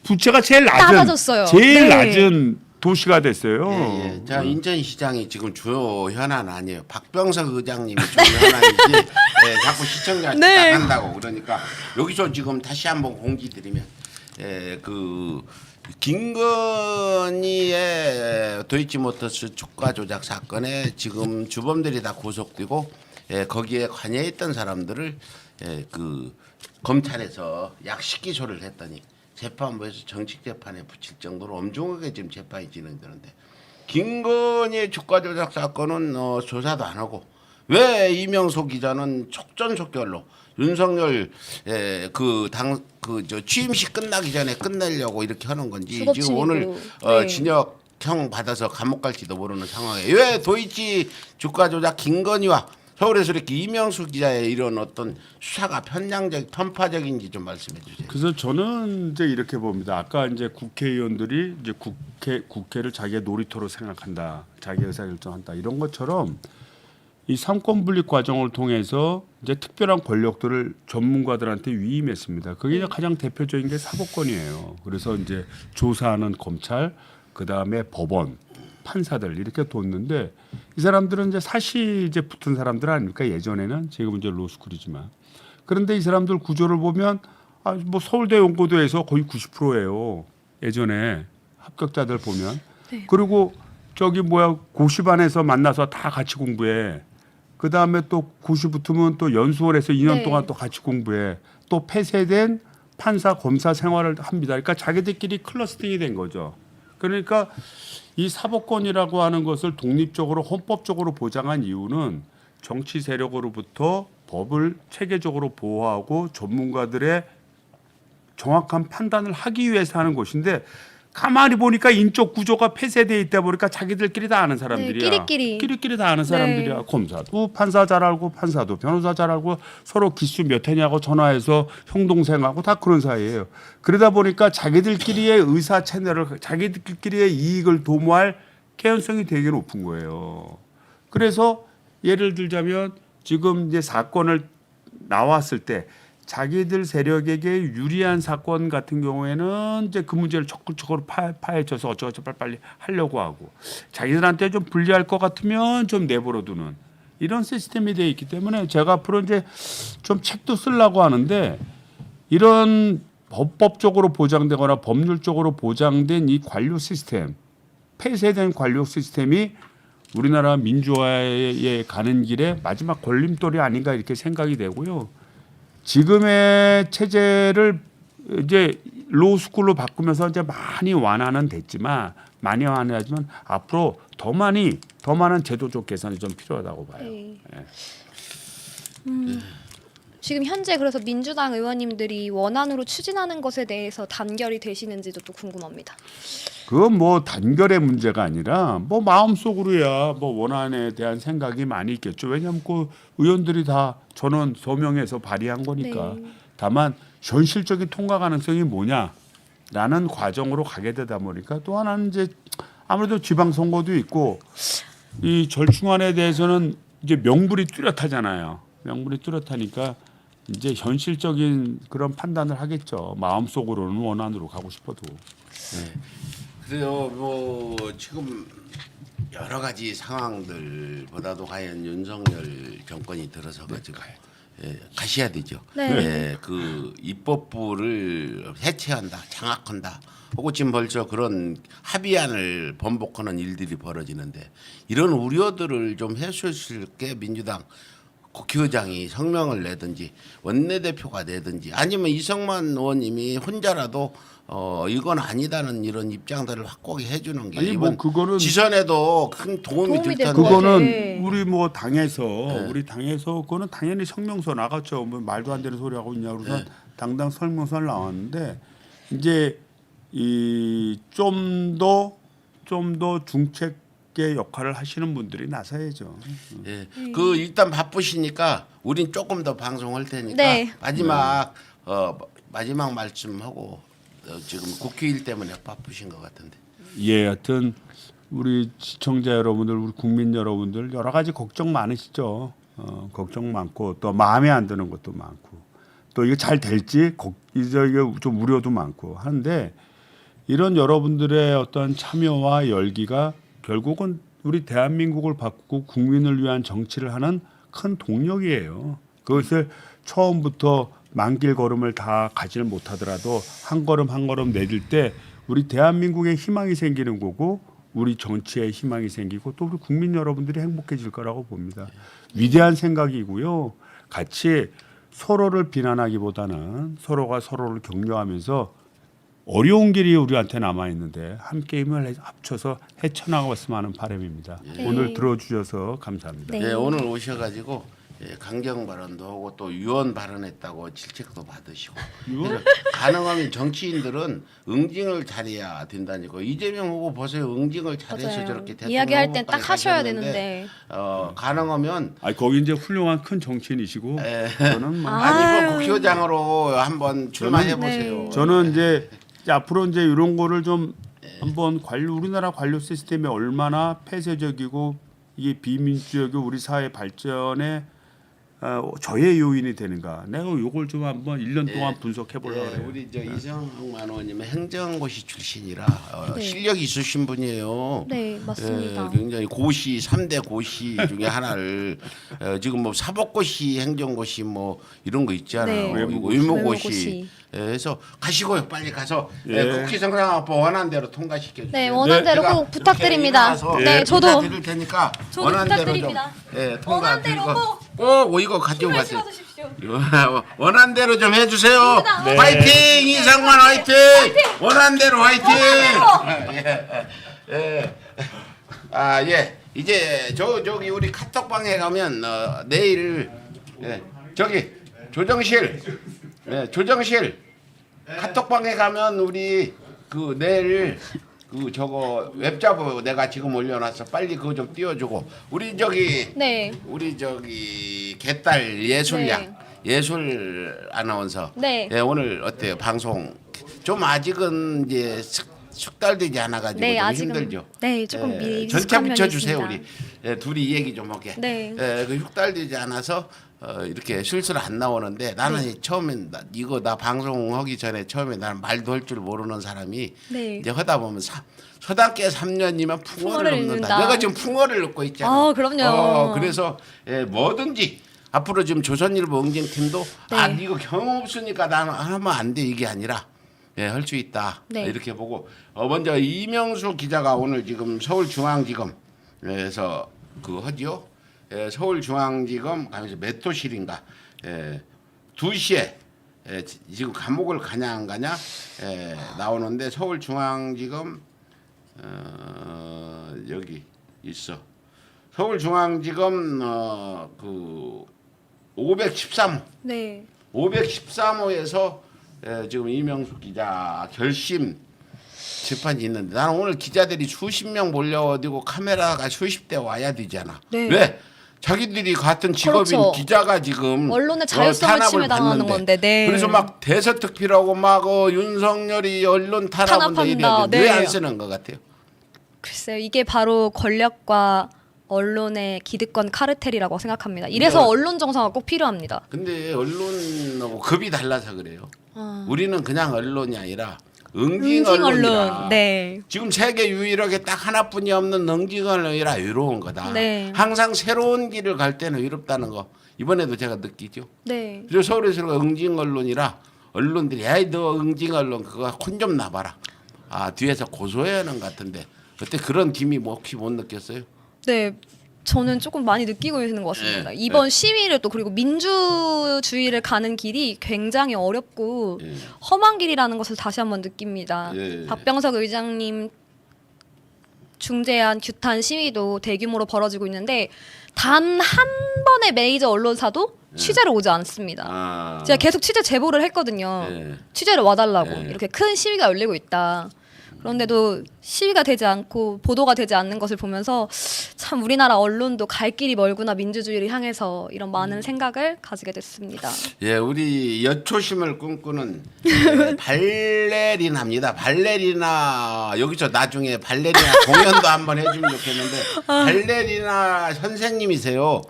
부채가 제일 낮아졌어요. 제일 네. 낮은 도시가 됐어요. 예. 자 인천시장이 지금 주요 현안 아니에요. 박병석 의장님이 주요 현안이지. 예, 자꾸 시청자 네. 나간다고 그러니까 여기서 지금 다시 한번 공지 드리면 그 김건희의 도이치모터스 주가 조작 사건에 지금 주범들이 다 구속되고 거기에 관여했던 사람들을 그 검찰에서 약식 기소를 했더니 재판부에서 정식 재판에 붙일 정도로 엄중하게 지금 재판이 진행되는데 김건희의 주가 조작 사건은 조사도 안 하고 왜 이명수 기자는 촉전촉결로 윤석열 저 취임식 끝나기 전에 끝내려고 이렇게 하는 건지 지금 수급침이고. 오늘 네. 징역형 받아서 감옥 갈지도 모르는 상황에 왜 도이치 주가 조작 김건희와 서울에서 이렇게 이명수 기자의 이런 어떤 수사가 편파적인지 좀 말씀해 주세요. 그래서 저는 이제 이렇게 봅니다. 아까 이제 국회의원들이 이제 국회를 자기의 놀이터로 생각한다, 자기 의사결정한다 이런 것처럼 이 삼권 분립 과정을 통해서 이제 특별한 권력들을 전문가들한테 위임했습니다. 그게 이제 가장 대표적인 게 사법권이에요. 그래서 이제 조사하는 검찰, 그 다음에 법원, 판사들 이렇게 뒀는데 이 사람들은 이제 사시 이제 붙은 사람들 아닙니까? 예전에는 지금 이제 로스쿨이지만 그런데 이 사람들 구조를 보면 뭐 서울대 연고도에서 거의 90%예요. 예전에 합격자들 보면 네. 그리고 저기 고시반에서 만나서 다 같이 공부해. 그 다음에 또 고시 붙으면 또 연수원에서 2년 네. 동안 또 같이 공부해. 또 폐쇄된 판사 검사 생활을 합니다. 그러니까 자기들끼리 클러스팅이 된 거죠. 그러니까 이 사법권이라고 하는 것을 독립적으로 헌법적으로 보장한 이유는 정치 세력으로부터 법을 체계적으로 보호하고 전문가들의 정확한 판단을 하기 위해서 하는 것인데 가만히 보니까 인적 구조가 폐쇄돼 있다 보니까 자기들끼리 다 아는 사람들이야. 끼리끼리 다 아는 사람들이야. 네. 검사도 판사 잘 알고 판사도 변호사 잘 알고 서로 기수 몇 회냐고 전화해서 형 동생하고 다 그런 사이예요. 그러다 보니까 자기들끼리의 의사 채널을 자기들끼리의 이익을 도모할 개연성이 되게 높은 거예요. 그래서 예를 들자면 지금 이제 사건을 나왔을 때 자기들 세력에게 유리한 사건 같은 경우에는 이제 그 문제를 적극적으로 파헤쳐서 어쩌고저쩌고 빨리 하려고 하고 자기들한테 좀 불리할 것 같으면 좀 내버려두는 이런 시스템이 되어 있기 때문에 제가 앞으로 이제 좀 책도 쓰려고 하는데 이런 법적으로 보장되거나 법률적으로 보장된 이 관료 시스템, 폐쇄된 관료 시스템이 우리나라 민주화에 가는 길에 마지막 걸림돌이 아닌가 이렇게 생각이 되고요. 지금의 체제를 이제 로스쿨로 바꾸면서 이제 많이 완화는 됐지만 앞으로 더 많은 제도적 개선이 좀 필요하다고 봐요. 네. 예. 지금 현재 그래서 민주당 의원님들이 원안으로 추진하는 것에 대해서 단결이 되시는지도 또 궁금합니다. 그건 뭐 단결의 문제가 아니라 뭐 마음속으로야 뭐 원안에 대한 생각이 많이 있겠죠. 왜냐하면 그 의원들이 다 전원 서명해서 발의한 거니까. 네. 다만 현실적인 통과 가능성이 뭐냐라는 과정으로 가게 되다 보니까 또 하나는 이제 아무래도 지방선거도 있고 이 절충안에 대해서는 이제 명분이 뚜렷하잖아요. 명분이 뚜렷하니까 이제 현실적인 그런 판단을 하겠죠. 마음속으로는 원안으로 가고 싶어도. 그래요. 뭐 지금 여러 가지 상황들보다도 과연 윤석열 정권이 들어서 가지고 가셔야 되죠. 네. 그 입법부를 해체한다, 장악한다. 하고 지금 벌써 그런 합의안을 번복하는 일들이 벌어지는데 이런 우려들을 좀 해소할 수 있게 민주당 국회의장이 성명을 내든지 원내대표가 내든지 아니면 이성만 의원님이 혼자라도 이건 아니다는 이런 입장들을 확고하게 해주는 게 아니, 뭐 이번 그거는 지선에도 큰 도움이 도움이 줄 될 텐데 것 같아요. 그거는 네. 우리 뭐 당에서 그거는 당연히 성명서 나갔죠. 뭐 말도 안 되는 소리 하고 있냐 그래서 당당 성명서를 나왔는데 이제 이 좀 더 중책의 역할을 하시는 분들이 나서야죠. 예. 그 일단 바쁘시니까 우린 조금 더 방송할 테니까 네. 마지막 말씀하고 지금 국회일 때문에 바쁘신 것 같은데. 예, 하여튼 우리 시청자 여러분들, 우리 국민 여러분들 여러 가지 걱정 많으시죠. 걱정 많고 또 마음에 안 드는 것도 많고 또 이게 잘 될지 이게 좀 우려도 많고 하는데 이런 여러분들의 어떤 참여와 열기가 결국은 우리 대한민국을 바꾸고 국민을 위한 정치를 하는 큰 동력이에요. 그것을 처음부터 만길 걸음을 다 가지를 못하더라도 한 걸음 한 걸음 내딜 때 우리 대한민국에 희망이 생기는 거고 우리 정치에 희망이 생기고 또 우리 국민 여러분들이 행복해질 거라고 봅니다. 위대한 생각이고요. 같이 서로를 비난하기보다는 서로가 서로를 격려하면서 어려운 길이 우리한테 남아 있는데 함께 힘을 합쳐서 헤쳐나가봤으면 하는 바람입니다. 네. 오늘 들어주셔서 감사합니다. 네. 예, 오늘 오셔가지고 강경 발언도 하고 또 유언 발언했다고 질책도 받으시고 그래서 가능하면 정치인들은 응징을 잘해야 된다니까. 이재명 후보 보세요. 응징을 잘해서 맞아요. 저렇게 대통령 이야기할 땐 딱 후보까지 하셔야 가셨는데, 되는데. 가능하면 아 거기 이제 훌륭한 큰 정치인이시고 저는 뭐 아니 뭐 아유. 국회의장으로 한번 출마해 보세요. 네. 저는 이제 앞으로 이제 이런 거를 좀 한번 우리나라 관료 시스템이 얼마나 폐쇄적이고 이게 비민주적이고 우리 사회 발전에 저해 요인이 되는가. 내가 요걸 좀 한번 1년 동안 분석해 보려고 예, 그래요. 우리 저 이성만 의원님은 행정고시 출신이라 네. 실력이 있으신 분이에요. 네, 맞습니다. 굉장히 고시 3대 고시 중에 하나를 지금 뭐 사법고시, 행정고시 뭐 이런 거 있잖아요. 네. 그리고 외모고시. 의무고시. 해서 가시고요. 빨리 가서 예. 국회 성상학부 원하는 대로 통과시켜 주세요. 네, 원하는 대로 제가 꼭 부탁드립니다. 이렇게 일어나서 네, 저도 드릴 테니까 저도 원하는 대로 부탁드립니다. 좀 통과 원하는 대로 꼭 이거 가지고 힘을 가세요. 실어주십시오. 원하는 대로 좀 해주세요. 네. 화이팅 이상만 화이팅. 원하는 대로 화이팅. 예. 아 예. 이제 저기 우리 카톡방에 가면 내일 저기 조정실 카톡방에 가면 우리 그 내일 그 저거 웹자보 내가 지금 올려놨어. 빨리 그거 좀 띄워주고 우리 저기 네. 개딸 예술양 예술 아나운서. 네. 예, 오늘 어때요 방송? 좀 아직은 이제 숙달되지 않아가지고 네, 좀 아직은 힘들죠. 네, 조금 전차 미숙한 면이 비춰주세요 있습니다. 우리. 둘이 얘기 좀 하게. 네. 그 숙달되지 않아서 이렇게 실수를 안 나오는데 나는 네. 처음엔 나 방송하기 전에 처음에 나는 말도 할 줄 모르는 사람이 네. 이제 하다 보면 서당계 3년이면 풍어를 풍어를 넣는다. 읽는다. 내가 지금 풍어를 넣고 있잖아. 아, 그럼요. 그래서 뭐든지 앞으로 지금 조선일보 응징팀도 네. 이거 경험 없으니까 나는 하면 안 돼 이게 아니라 할 수 있다. 네. 이렇게 보고 먼저 이명수 기자가 오늘 지금 서울중앙지검에서 하지요. 서울중앙지검 가면서 몇 호실인가 2시에 지금 감옥을 가냐 안 가냐 나오는데 서울중앙지검 여기 있어. 서울중앙지검 그 513호. 네. 513호에서 지금 이명수 기자 결심 재판이 있는데 나는 오늘 기자들이 수십 명 몰려들고 카메라가 수십 대 와야 되잖아. 네. 왜? 자기들이 같은 직업인 그렇죠. 기자가 지금 언론의 자율성을 탄압을 침해당하는 받는데. 건데, 네. 그래서 막 대서특필하고 막 윤석열이 언론 탄압한다 탄압한다. 이래야 네. 왜안 쓰는 것 같아요? 글쎄요, 이게 바로 권력과 언론의 기득권 카르텔이라고 생각합니다. 이래서 언론 정상화 꼭 필요합니다. 근데 언론하고 급이 달라서 그래요. 우리는 그냥 언론이 아니라 응징 언론이라. 언론. 네. 지금 세계 유일하게 딱 하나뿐이 없는 응징 언론이라 외로운 거다. 네. 항상 새로운 길을 갈 때는 외롭다는 거 이번에도 제가 느끼죠. 네. 그래서 서울에서가 응징 언론이라 언론들이 야이 너 응징 언론 그거 혼 좀 나봐라. 아 뒤에서 고소해야 하는 것 같은데 그때 그런 김이 뭐 혹시 못 느꼈어요? 네. 저는 조금 많이 느끼고 있는 것 같습니다. 네. 이번 시위를 또 그리고 민주주의를 가는 길이 굉장히 어렵고 예. 험한 길이라는 것을 다시 한번 느낍니다. 예. 박병석 의장님 중재한 규탄 시위도 대규모로 벌어지고 있는데 단 한 번의 메이저 언론사도 취재를 오지 않습니다. 아. 제가 계속 취재 제보를 했거든요. 예. 취재를 와달라고 예. 이렇게 큰 시위가 열리고 있다. 그런데도 시위가 되지 않고 보도가 되지 않는 것을 보면서 참 우리나라 언론도 갈 길이 멀구나 민주주의를 향해서 이런 많은 생각을 가지게 됐습니다. 예, 우리 여초심을 꿈꾸는 발레리나입니다. 발레리나 여기서 나중에 발레리나 공연도 한번 해주면 좋겠는데 발레리나 선생님이세요.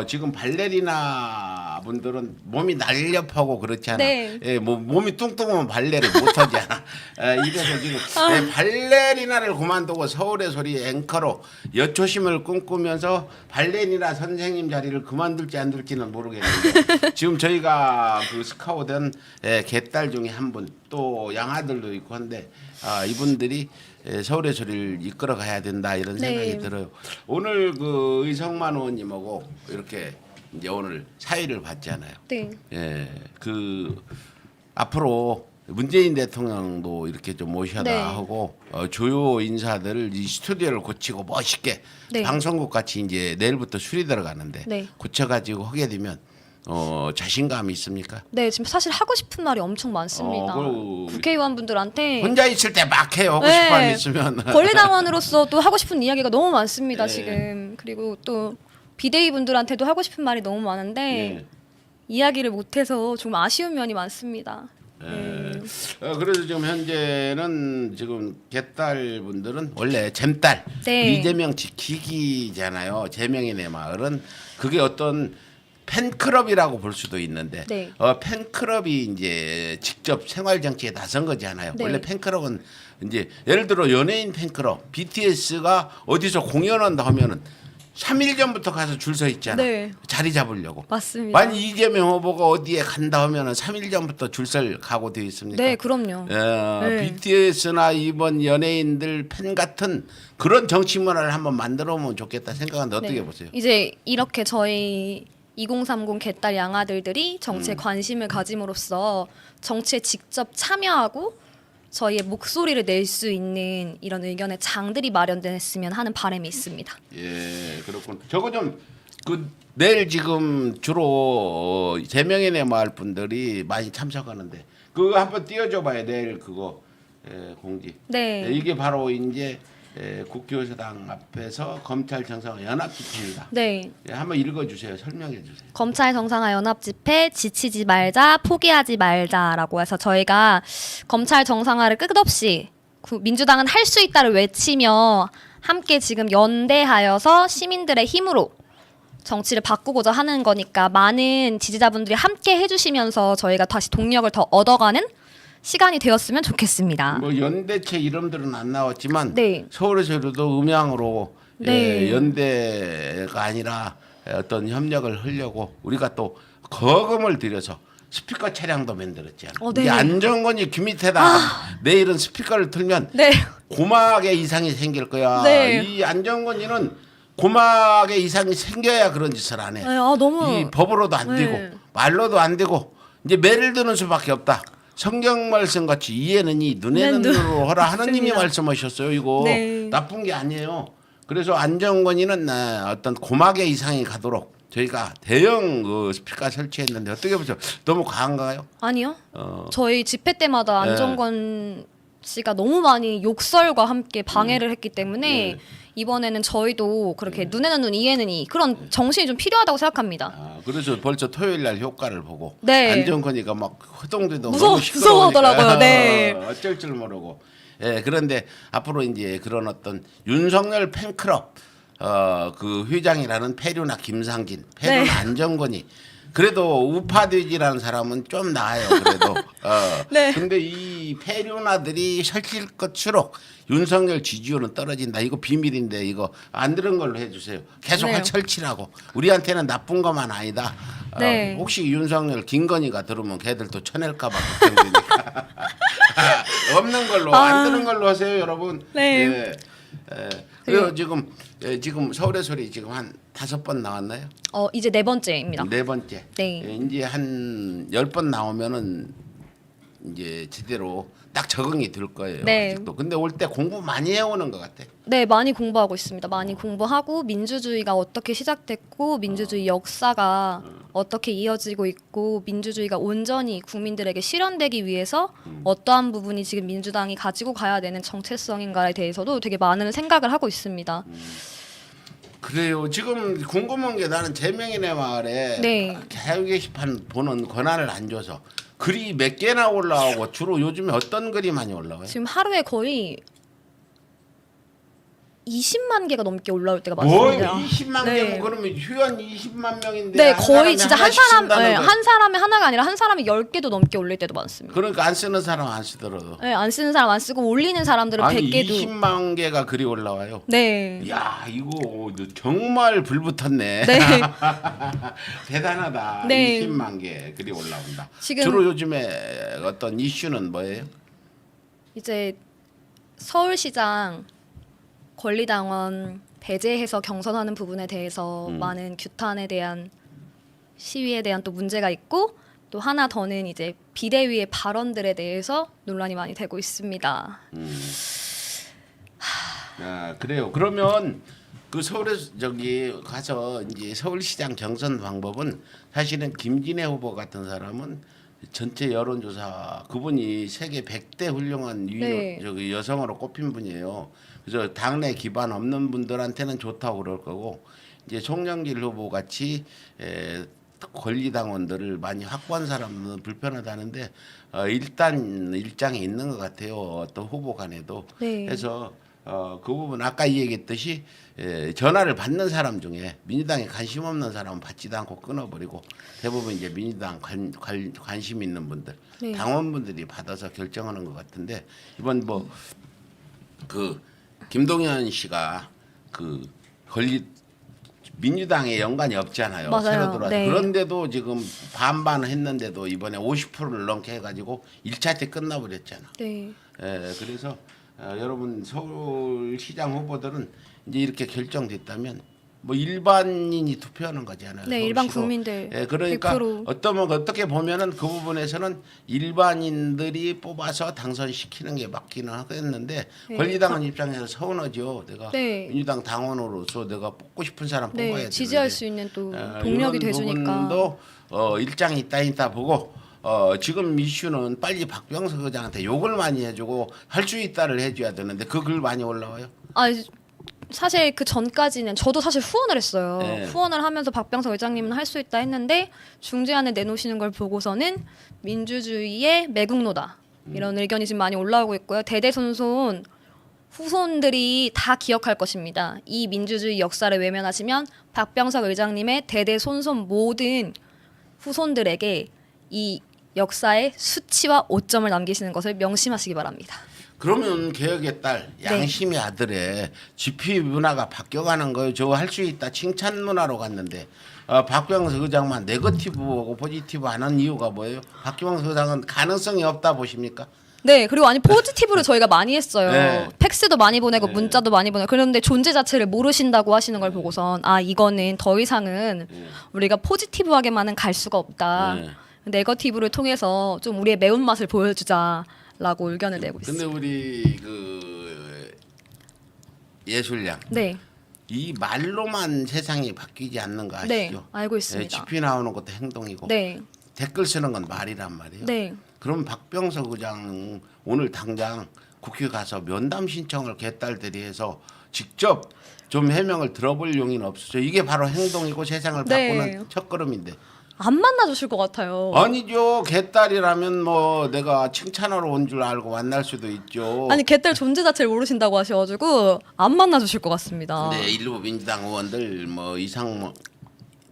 지금 발레리나 분들은 몸이 날렵하고 그렇지 않아. 네. 예, 뭐 몸이 뚱뚱하면 발레를 못하지 않아. 이래서 지금 예, 발레리나를 그만두고 서울의 소리 앵커로 여초심을 꿈꾸면서 발레리나 선생님 자리를 그만둘지 안 둘지는 모르겠는데 지금 저희가 그 스카우트된 개딸 중에 한 분 또 양아들도 있고 한데 이분들이 서울의 소리를 이끌어 가야 된다 이런 생각이 네. 들어요. 오늘 그 의성만 의원님하고 이렇게 이제 오늘 사의를 받잖아요. 네. 예, 그 앞으로 문재인 대통령도 이렇게 좀 모셔다 네. 하고 주요 인사들을 이 스튜디오를 고치고 멋있게 네. 방송국 같이 이제 내일부터 수리 들어가는데 네. 고쳐가지고 하게 되면 자신감이 있습니까? 네, 지금 사실 하고 싶은 말이 엄청 많습니다. 국회의원분들한테 혼자 있을 때 막 해요. 하고 네. 싶은 말 있으면. 권리당원으로서 또 하고 싶은 이야기가 너무 많습니다. 네. 지금 그리고 또 비대위 분들한테도 하고 싶은 말이 너무 많은데 네. 이야기를 못해서 좀 아쉬운 면이 많습니다. 그래서 지금 현재는 지금 개딸 분들은 원래 잼딸 네. 이재명 지키기잖아요. 제명의 내 마을은 그게 어떤 팬클럽이라고 볼 수도 있는데 네. 팬클럽이 이제 직접 생활 정치에 나선 거잖아요. 네. 원래 팬클럽은 이제 예를 들어 연예인 팬클럽 BTS가 어디서 공연한다 하면은 3일 전부터 가서 줄 서 있잖아. 네. 자리 잡으려고. 맞습니다. 만약 이재명 후보가 어디에 간다 하면은 3일 전부터 줄 설 가고 되어 있습니까? 네, 그럼요. 네. BTS나 이번 연예인들 팬 같은 그런 정치 문화를 한번 만들어 보면 좋겠다 생각하는데 어떻게 네. 보세요? 이제 이렇게 저희 2030 개딸 양아들들이 정치에 관심을 가짐으로써 정치에 직접 참여하고 저희의 목소리를 낼 수 있는 이런 의견의 장들이 마련됐으면 하는 바람이 있습니다. 예, 그렇군. 저거 좀 그 내일 지금 주로 제명의 내 마을 분들이 많이 참석하는데 그거 한번 띄워줘봐요. 내일 그거 공지. 네. 이게 바로 이제 국교회의사당 앞에서 검찰 정상화 연합 집회입니다. 네. 한번 읽어주세요. 설명해 주세요. 검찰 정상화 연합 집회 지치지 말자 포기하지 말자라고 해서 저희가 검찰 정상화를 끝없이 민주당은 할 수 있다를 외치며 함께 지금 연대하여서 시민들의 힘으로 정치를 바꾸고자 하는 거니까 많은 지지자분들이 함께 해주시면서 저희가 다시 동력을 더 얻어가는 시간이 되었으면 좋겠습니다. 뭐 연대체 이름들은 안 나왔지만 네. 서울에서도 음향으로 네. 연대가 아니라 어떤 협력을 하려고 우리가 또 거금을 들여서 스피커 차량도 만들었잖아요. 네. 이 안정권이 귀 밑에다 내일은 스피커를 틀면 네. 고막에 이상이 생길 거야. 네. 이 안정권이는 고막에 이상이 생겨야 그런 짓을 안 해. 네, 너무 이 법으로도 안 되고 네. 말로도 안 되고 이제 매를 드는 수밖에 없다. 성경 말씀 같이 이해는 이 눈에는 눈으로 하라 하나님이 맞습니다. 말씀하셨어요. 이거 네. 나쁜 게 아니에요. 그래서 안정권이는 어떤 고막에 이상이 가도록 저희가 대형 그 스피커 설치했는데 어떻게 보세요? 너무 과한가요? 아니요. 저희 집회 때마다 안정권 씨가 너무 많이 욕설과 함께 방해를 했기 때문에 이번에는 저희도 그렇게 눈에는 눈, 이에는 이 그런 정신이 좀 필요하다고 생각합니다. 그래서 벌써 토요일 날 효과를 보고 네. 안정권이가 막 허동대동 무서워하더라고요. 네. 어쩔 줄 모르고. 예, 그런데 앞으로 이제 그런 어떤 윤석열 팬클럽 그 회장이라는 폐류나 김상진, 폐류나 네. 안정권이 그래도 우파돼지라는 사람은 좀 나아요. 그래도. 네. 근데 이 폐륜아들이 설칠 것수록 윤석열 지지율은 떨어진다. 이거 비밀인데 이거 안 들은 걸로 해주세요. 계속 네. 설치라고. 우리한테는 나쁜 것만 아니다. 네. 혹시 윤석열 김건희가 들으면 걔들도 쳐낼까봐 걱정되니까 없는 걸로 안 들은 걸로 하세요, 여러분. 네. 예. 그리고 지금 서울의 소리 지금 한 5번 나왔나요? 이제 4번째입니다. 4번째. 네. 예, 이제 한 10번 나오면은 이제 제대로 딱 적응이 될 거예요. 네. 아직도. 근데 올 때 공부 많이 해오는 것 같아. 네, 많이 공부하고 있습니다. 많이 공부하고 민주주의가 어떻게 시작됐고 민주주의 역사가 어떻게 이어지고 있고 민주주의가 온전히 국민들에게 실현되기 위해서 어떠한 부분이 지금 민주당이 가지고 가야 되는 정체성인가에 대해서도 되게 많은 생각을 하고 있습니다. 그래요. 지금 궁금한 게 나는 제명인의 마을에 네. 자유 게시판 보는 권한을 안 줘서 글이 몇 개나 올라오고 주로 요즘에 어떤 글이 많이 올라와요? 지금 하루에 거의 20만 개가 넘게 올라올 때가 뭐 많습니다. 20만 네. 개면 그러면 휴연 20만 명인데 네, 한 거의 사람이 진짜 한 하나씩 사람, 쓴다는 네, 거예요. 한 사람이 하나가 아니라 한 사람이 10개도 넘게 올릴 때도 많습니다. 그러니까 안 쓰는 사람 안 쓰더라도 네, 안 쓰는 사람 안 쓰고 올리는 사람들은 아니 100개도. 20만 개가 글이 올라와요. 네. 야 이거 정말 불붙었네. 네. 대단하다. 네. 20만 개 글이 올라온다. 지금- 주로 요즘에 어떤 이슈는 뭐예요? 이제 서울시장 권리당원 배제해서 경선하는 부분에 대해서 많은 규탄에 대한 시위에 대한 또 문제가 있고 또 하나 더는 이제 비대위의 발언들에 대해서 논란이 많이 되고 있습니다. 아 그래요. 그러면 그 서울에 저기 가서 이제 서울시장 경선 방법은 사실은 김진애 후보 같은 사람은 전체 여론조사 그분이 세계 100대 훌륭한 네. 저기 여성으로 꼽힌 분이에요. 그래서 당내 기반 없는 분들한테는 좋다고 그럴 거고 이제 송영길 후보 같이 권리당원들을 많이 확보한 사람은 불편하다는데 일단 일장에 있는 것 같아요. 어떤 후보 간에도. 네. 그래서 그 부분 아까 얘기했듯이 전화를 받는 사람 중에 민주당에 관심 없는 사람은 받지도 않고 끊어버리고 대부분 이제 민주당 관심 있는 분들 네. 당원분들이 받아서 결정하는 것 같은데 이번 뭐 그 김동연 씨가 그 민주당에 연관이 없잖아요. 맞아요. 새로 들어와서 네. 그런데도 지금 반반 했는데도 이번에 50%를 넘게 해가지고 1차 때 끝나버렸잖아. 네. 그래서 여러분 서울시장 후보들은 이제 이렇게 결정됐다면 뭐 일반인이 투표하는 거잖아요. 네, 일반 서울시도. 국민들 그러니까 100%. 어떻게 보면은 그 부분에서는 일반인들이 뽑아서 당선시키는 게 맞기는 하겠는데 네. 권리당원 입장에서 서운하죠. 내가 네. 민주당 당원으로서 내가 뽑고 싶은 사람 뽑아야 네, 되는데 지지할 수 있는 또 동력이 이런 돼주니까. 부분도 일장이 있다 보고 지금 이슈는 빨리 박병석 의장한테 욕을 많이 해주고 할 수 있다를 해줘야 되는데 그 글 많이 올라와요. 아 사실 그 전까지는 저도 사실 후원을 했어요. 네. 후원을 하면서 박병석 의장님은 할 수 있다 했는데 중재안을 내놓으시는 걸 보고서는 민주주의의 매국노다 이런 의견이 지금 많이 올라오고 있고요. 대대손손 후손들이 다 기억할 것입니다. 이 민주주의 역사를 외면하시면 박병석 의장님의 대대손손 모든 후손들에게 이 역사의 수치와 오점을 남기시는 것을 명심하시기 바랍니다. 그러면 개혁의 딸, 양심의 아들의 GP 문화가 바뀌어가는 거예요. 저 할 수 있다 칭찬 문화로 갔는데 박병석 의장만 네거티브하고 포지티브 안 한 이유가 뭐예요? 박병석 의장은 가능성이 없다 보십니까? 네, 그리고 아니 포지티브를 저희가 많이 했어요. 네. 팩스도 많이 보내고 문자도 많이 보내고 그런데 존재 자체를 모르신다고 하시는 걸 보고선 이거는 더 이상은 우리가 포지티브하게만은 갈 수가 없다. 네. 네거티브를 통해서 좀 우리의 매운맛을 보여주자라고 의견을 내고 근데 있습니다. 우리 그 예술양 네, 이 말로만 세상이 바뀌지 않는 거 아시죠? 네, 알고 있습니다. GP 나오는 것도 행동이고 네, 댓글 쓰는 건 말이란 말이에요. 네. 그럼 박병석 의장 오늘 당장 국회 가서 면담 신청을 개딸들이 해서 직접 좀 해명을 들어볼 용의는 없었죠. 이게 바로 행동이고 세상을 네. 바꾸는 첫걸음인데. 안 만나주실 것 같아요. 아니죠. 개딸이라면 뭐 내가 칭찬하러 온 줄 알고 만날 수도 있죠. 아니 개딸 존재 자체를 모르신다고 하셔가지고 안 만나주실 것 같습니다. 근데 일부 민주당 의원들 뭐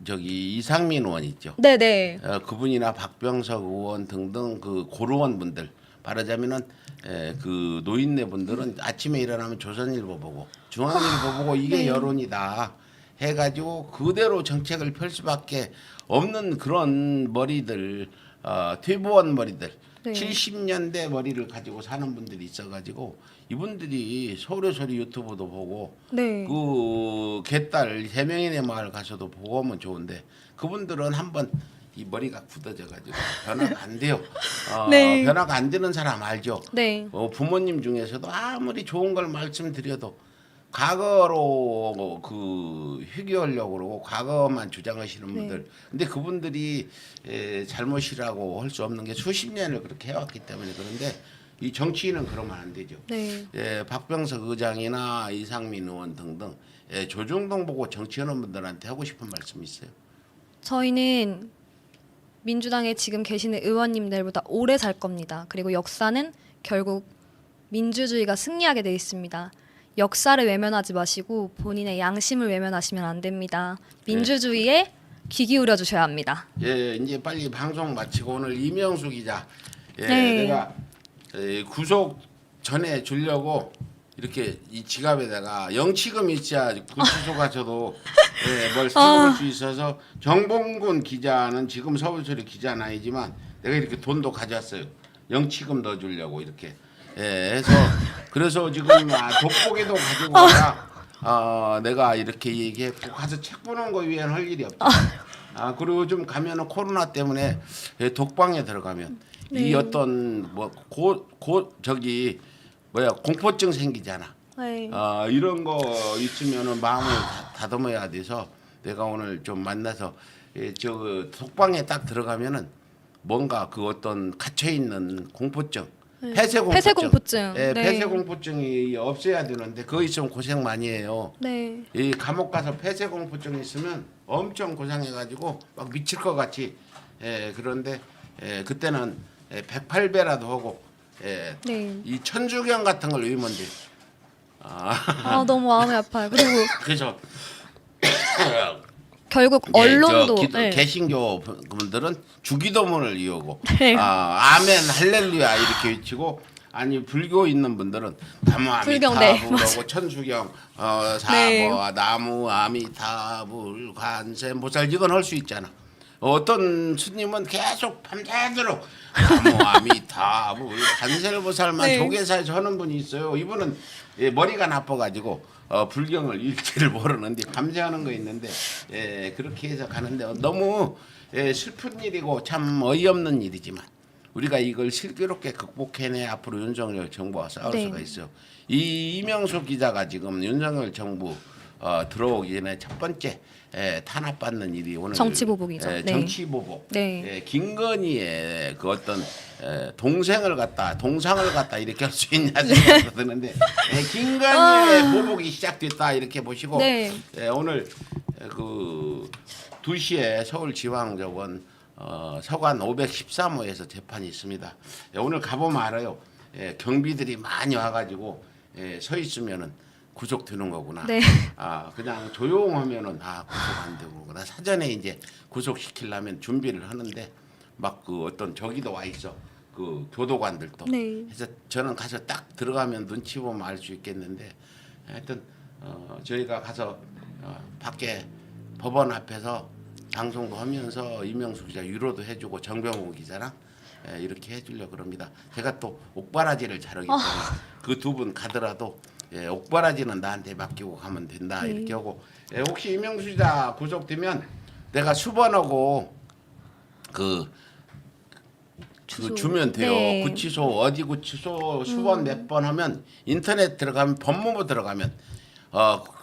저기 이상민 의원 있죠. 네네. 그분이나 박병석 의원 등등 그 고루원 분들 말하자면은 그 노인네 분들은 아침에 일어나면 조선일보 보고 중앙일보 보고 이게 네. 여론이다 해가지고 그대로 정책을 펼 수밖에 없는 그런 머리들 퇴보원 머리들 네. 70년대 머리를 가지고 사는 분들이 있어가지고 이분들이 서울의 소리 유튜브도 보고 네. 그 개딸 세명인의 마을 가서도 보고 오면 좋은데 그분들은 한번 이 머리가 굳어져가지고 변화가 안 돼요. 네. 변화가 안 되는 사람 알죠? 네. 부모님 중에서도 아무리 좋은 걸 말씀드려도 과거로 그 회귀하려고 그러고 과거만 주장하시는 분들. 근데 그분들이 잘못이라고 할 수 없는 게 수십 년을 그렇게 해왔기 때문에 그런데 이 정치인은 그러면 안 되죠. 네. 박병석 의장이나 이상민 의원 등등 조중동 보고 정치하는 분들한테 하고 싶은 말씀이 있어요. 저희는 민주당에 지금 계시는 의원님들보다 오래 살 겁니다. 그리고 역사는 결국 민주주의가 승리하게 돼 있습니다. 역사를 외면하지 마시고 본인의 양심을 외면하시면 안 됩니다. 민주주의에 귀 기울여 주셔야 합니다. 이제 빨리 방송 마치고 오늘 이명수 기자 네. 내가 구속 전에 주려고 이렇게 이 지갑에다가 영치금 있어야 구치소 가서도 뭘 사먹을 수 있어서 정봉군 기자는 지금 서울소리 기자는 아니지만 내가 이렇게 돈도 가져왔어요. 영치금 넣어주려고 이렇게 해서 그래서 지금 돋보기도 가지고 와야 내가 이렇게 얘기했고 가서 책 보는 거 위에는 할 일이 없죠. 그리고 요즘 가면은 코로나 때문에 독방에 들어가면 이 어떤 저기 공포증 생기잖아. 네. 이런 거 있으면은 마음을 다듬어야 돼서 내가 오늘 좀 만나서 저 독방에 딱 들어가면은 뭔가 그 어떤 갇혀 있는 공포증, 폐쇄공포증, 폐쇄공포증. 네. 폐쇄공포증이 없애야 되는데 그거 있으면 고생 많이 해요. 네. 이 감옥 가서 폐쇄공포증 있으면 엄청 고생해가지고 막 미칠 것 같이 그런데 그때는 108배라도 하고 네. 이 천주경 같은 걸 외우면 돼. 너무 마음이 아파요. 그리고 그래서 결국 언론도 저 개신교 분들은 주기도문을 이용하고 네. 아멘 할렐루야 이렇게 외치고 아니 불교 있는 분들은 나무 불경, 네, 아미타불 하고 천주경 사보 네. 나무 아미타불 관세 보살 이건 할 수 있잖아. 어떤 스님은 계속 밤새도록 나무 아미타불 관세보살만 네. 조계사에서 하는 분이 있어요. 이분은 머리가 나빠가지고 불경을 읽지를 모르는데 밤새 하는 거 있는데 그렇게 해서 가는데 너무 슬픈 일이고 참 어이없는 일이지만 우리가 이걸 슬기롭게 극복해내 앞으로 윤석열 정부와 싸울 네. 수가 있어요. 이 이명수 기자가 지금 윤석열 정부 들어오기 전에 첫 번째 탄압받는 일이 오늘 정치보복이죠. 네. 정치보복. 네. 김건희의 그 어떤 동상을 갖다 이렇게 할 수 있냐 생각이 드는데 김건희의 보복이 시작됐다 이렇게 보시고 네. 오늘 그 2시에 서울지방법원 서관 513호에서 재판이 있습니다. 오늘 가보면 알아요. 경비들이 많이 와가지고 서 있으면은 구속되는 거구나. 네. 그냥 조용하면은 구속 안 되구나. 사전에 이제 구속시키려면 준비를 하는데 막 그 어떤 저기도 와 있어. 그 교도관들도. 네. 그래서 저는 가서 딱 들어가면 눈치 보면 알 수 있겠는데 하여튼 저희가 가서 밖에 법원 앞에서 방송도 하면서 이명수 기자 위로도 해주고 정병훈 기자랑 이렇게 해주려고 그럽니다. 제가 또 옥바라지를 잘하기 때문에 그 두 분 가더라도 옥바라지는 나한테 맡기고 가면 된다 이렇게 하고 혹시 이명수 기자 구속되면 내가 수번하고 주면 돼요. 네. 구치소 어디 구치소 수번 몇 번 하면 인터넷 들어가면 법무부 들어가면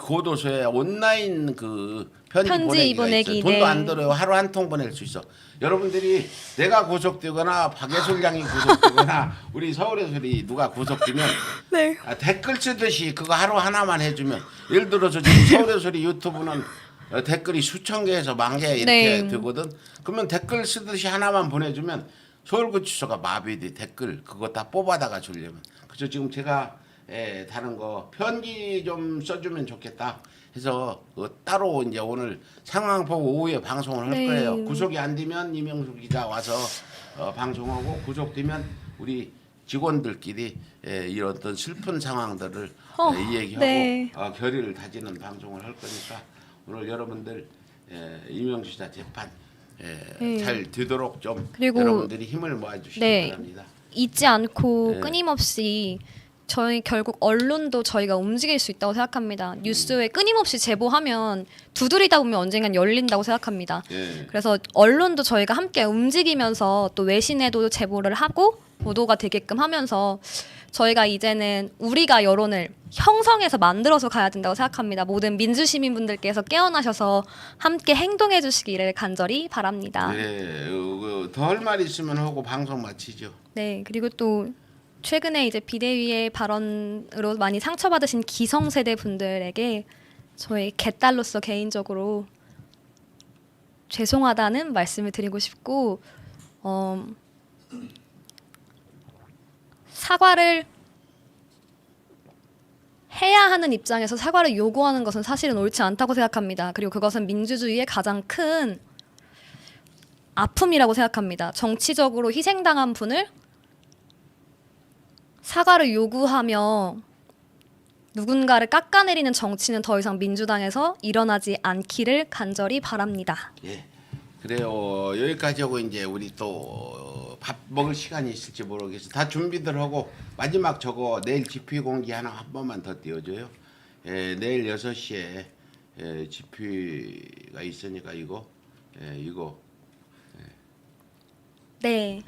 교도소에 온라인 그 편지 보내기가 보내기, 있어요. 돈도 네. 안 들어요. 하루 한 통 보낼 수 있어. 여러분들이 내가 구속되거나 박예솔 양이 구속되거나 우리 서울의 소리 누가 구속되면 네. 댓글 쓰듯이 그거 하루 하나만 해주면 예를 들어서 지금 서울의 소리 유튜브는 댓글이 수천 개에서 만 개 이렇게 네. 되거든. 그러면 댓글 쓰듯이 하나만 보내주면 서울구치소가 마비돼 댓글 그거 다 뽑아다가 주려면 그래서 지금 제가 다른 거 편지 좀 써주면 좋겠다 해서 따로 이제 오늘 상황 보고 오후에 방송을 할 네. 거예요. 구속이 안 되면 이명수 기자 와서 방송하고 구속되면 우리 직원들끼리 이런 어떤 슬픈 상황들을 이야기하고 네. 결의를 다지는 방송을 할 거니까 오늘 여러분들 이명수 기자 재판 네. 잘 되도록 좀 그리고 여러분들이 힘을 모아주시기 네. 바랍니다. 잊지 않고 네. 끊임없이 저희 결국 언론도 저희가 움직일 수 있다고 생각합니다. 뉴스에 끊임없이 제보하면 두드리다 보면 언젠간 열린다고 생각합니다. 예. 그래서 언론도 저희가 함께 움직이면서 또 외신에도 제보를 하고 보도가 되게끔 하면서 저희가 이제는 우리가 여론을 형성해서 만들어서 가야 된다고 생각합니다. 모든 민주시민분들께서 깨어나셔서 함께 행동해 주시기를 간절히 바랍니다. 네, 더 할 말 있으면 하고 방송 마치죠. 네, 그리고 또 최근에 이제 비대위의 발언으로 많이 상처받으신 기성세대 분들에게 저희 개딸로서 개인적으로 죄송하다는 말씀을 드리고 싶고 사과를 해야 하는 입장에서 사과를 요구하는 것은 사실은 옳지 않다고 생각합니다. 그리고 그것은 민주주의의 가장 큰 아픔이라고 생각합니다. 정치적으로 희생당한 분을 사과를 요구하며 누군가를 깎아내리는 정치는 더 이상 민주당에서 일어나지 않기를 간절히 바랍니다. 예, 그래요. 여기까지 하고 이제 우리 또 밥 먹을 시간이 있을지 모르겠어. 다 준비들 하고 마지막 저거 내일 집회 공기 하나 한 번만 더 띄워줘요. 내일 6시에 집회가 있으니까 이거. 네,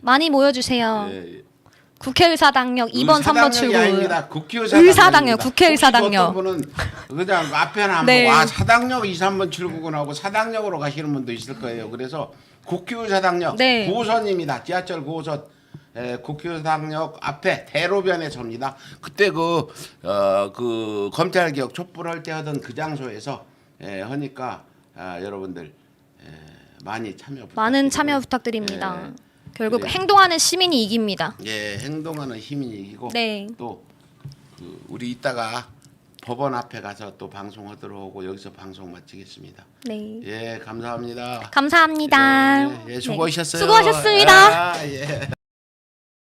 많이 모여주세요. 예, 국회의사당역 2번 3번 출구. 아닙니다. 국회의사당역. 의사당역, 국회의사당역. 어떤 분은 그냥 앞에는 안 네. 보고 사당역 2, 3번 출구구나하고 사당역으로 가시는 분도 있을 거예요. 그래서 국회의사당역 네. 9호선입니다. 지하철 9호선 국회의사당역 앞에 대로변에 섭니다. 그때 그 검찰개혁 촛불할 때 하던 그 장소에서 하니까 여러분들 많이 참여 부탁드리고요. 많은 참여 부탁드립니다. 예. 결국 그래요. 행동하는 시민이 이깁니다. 예, 행동하는 시민이 이기고 네. 또 우리 이따가 법원 앞에 가서 또 방송하도록 하고 여기서 방송 마치겠습니다. 네. 예, 감사합니다. 감사합니다. 예, 수고하셨어요. 네. 수고하셨습니다. 아, 예.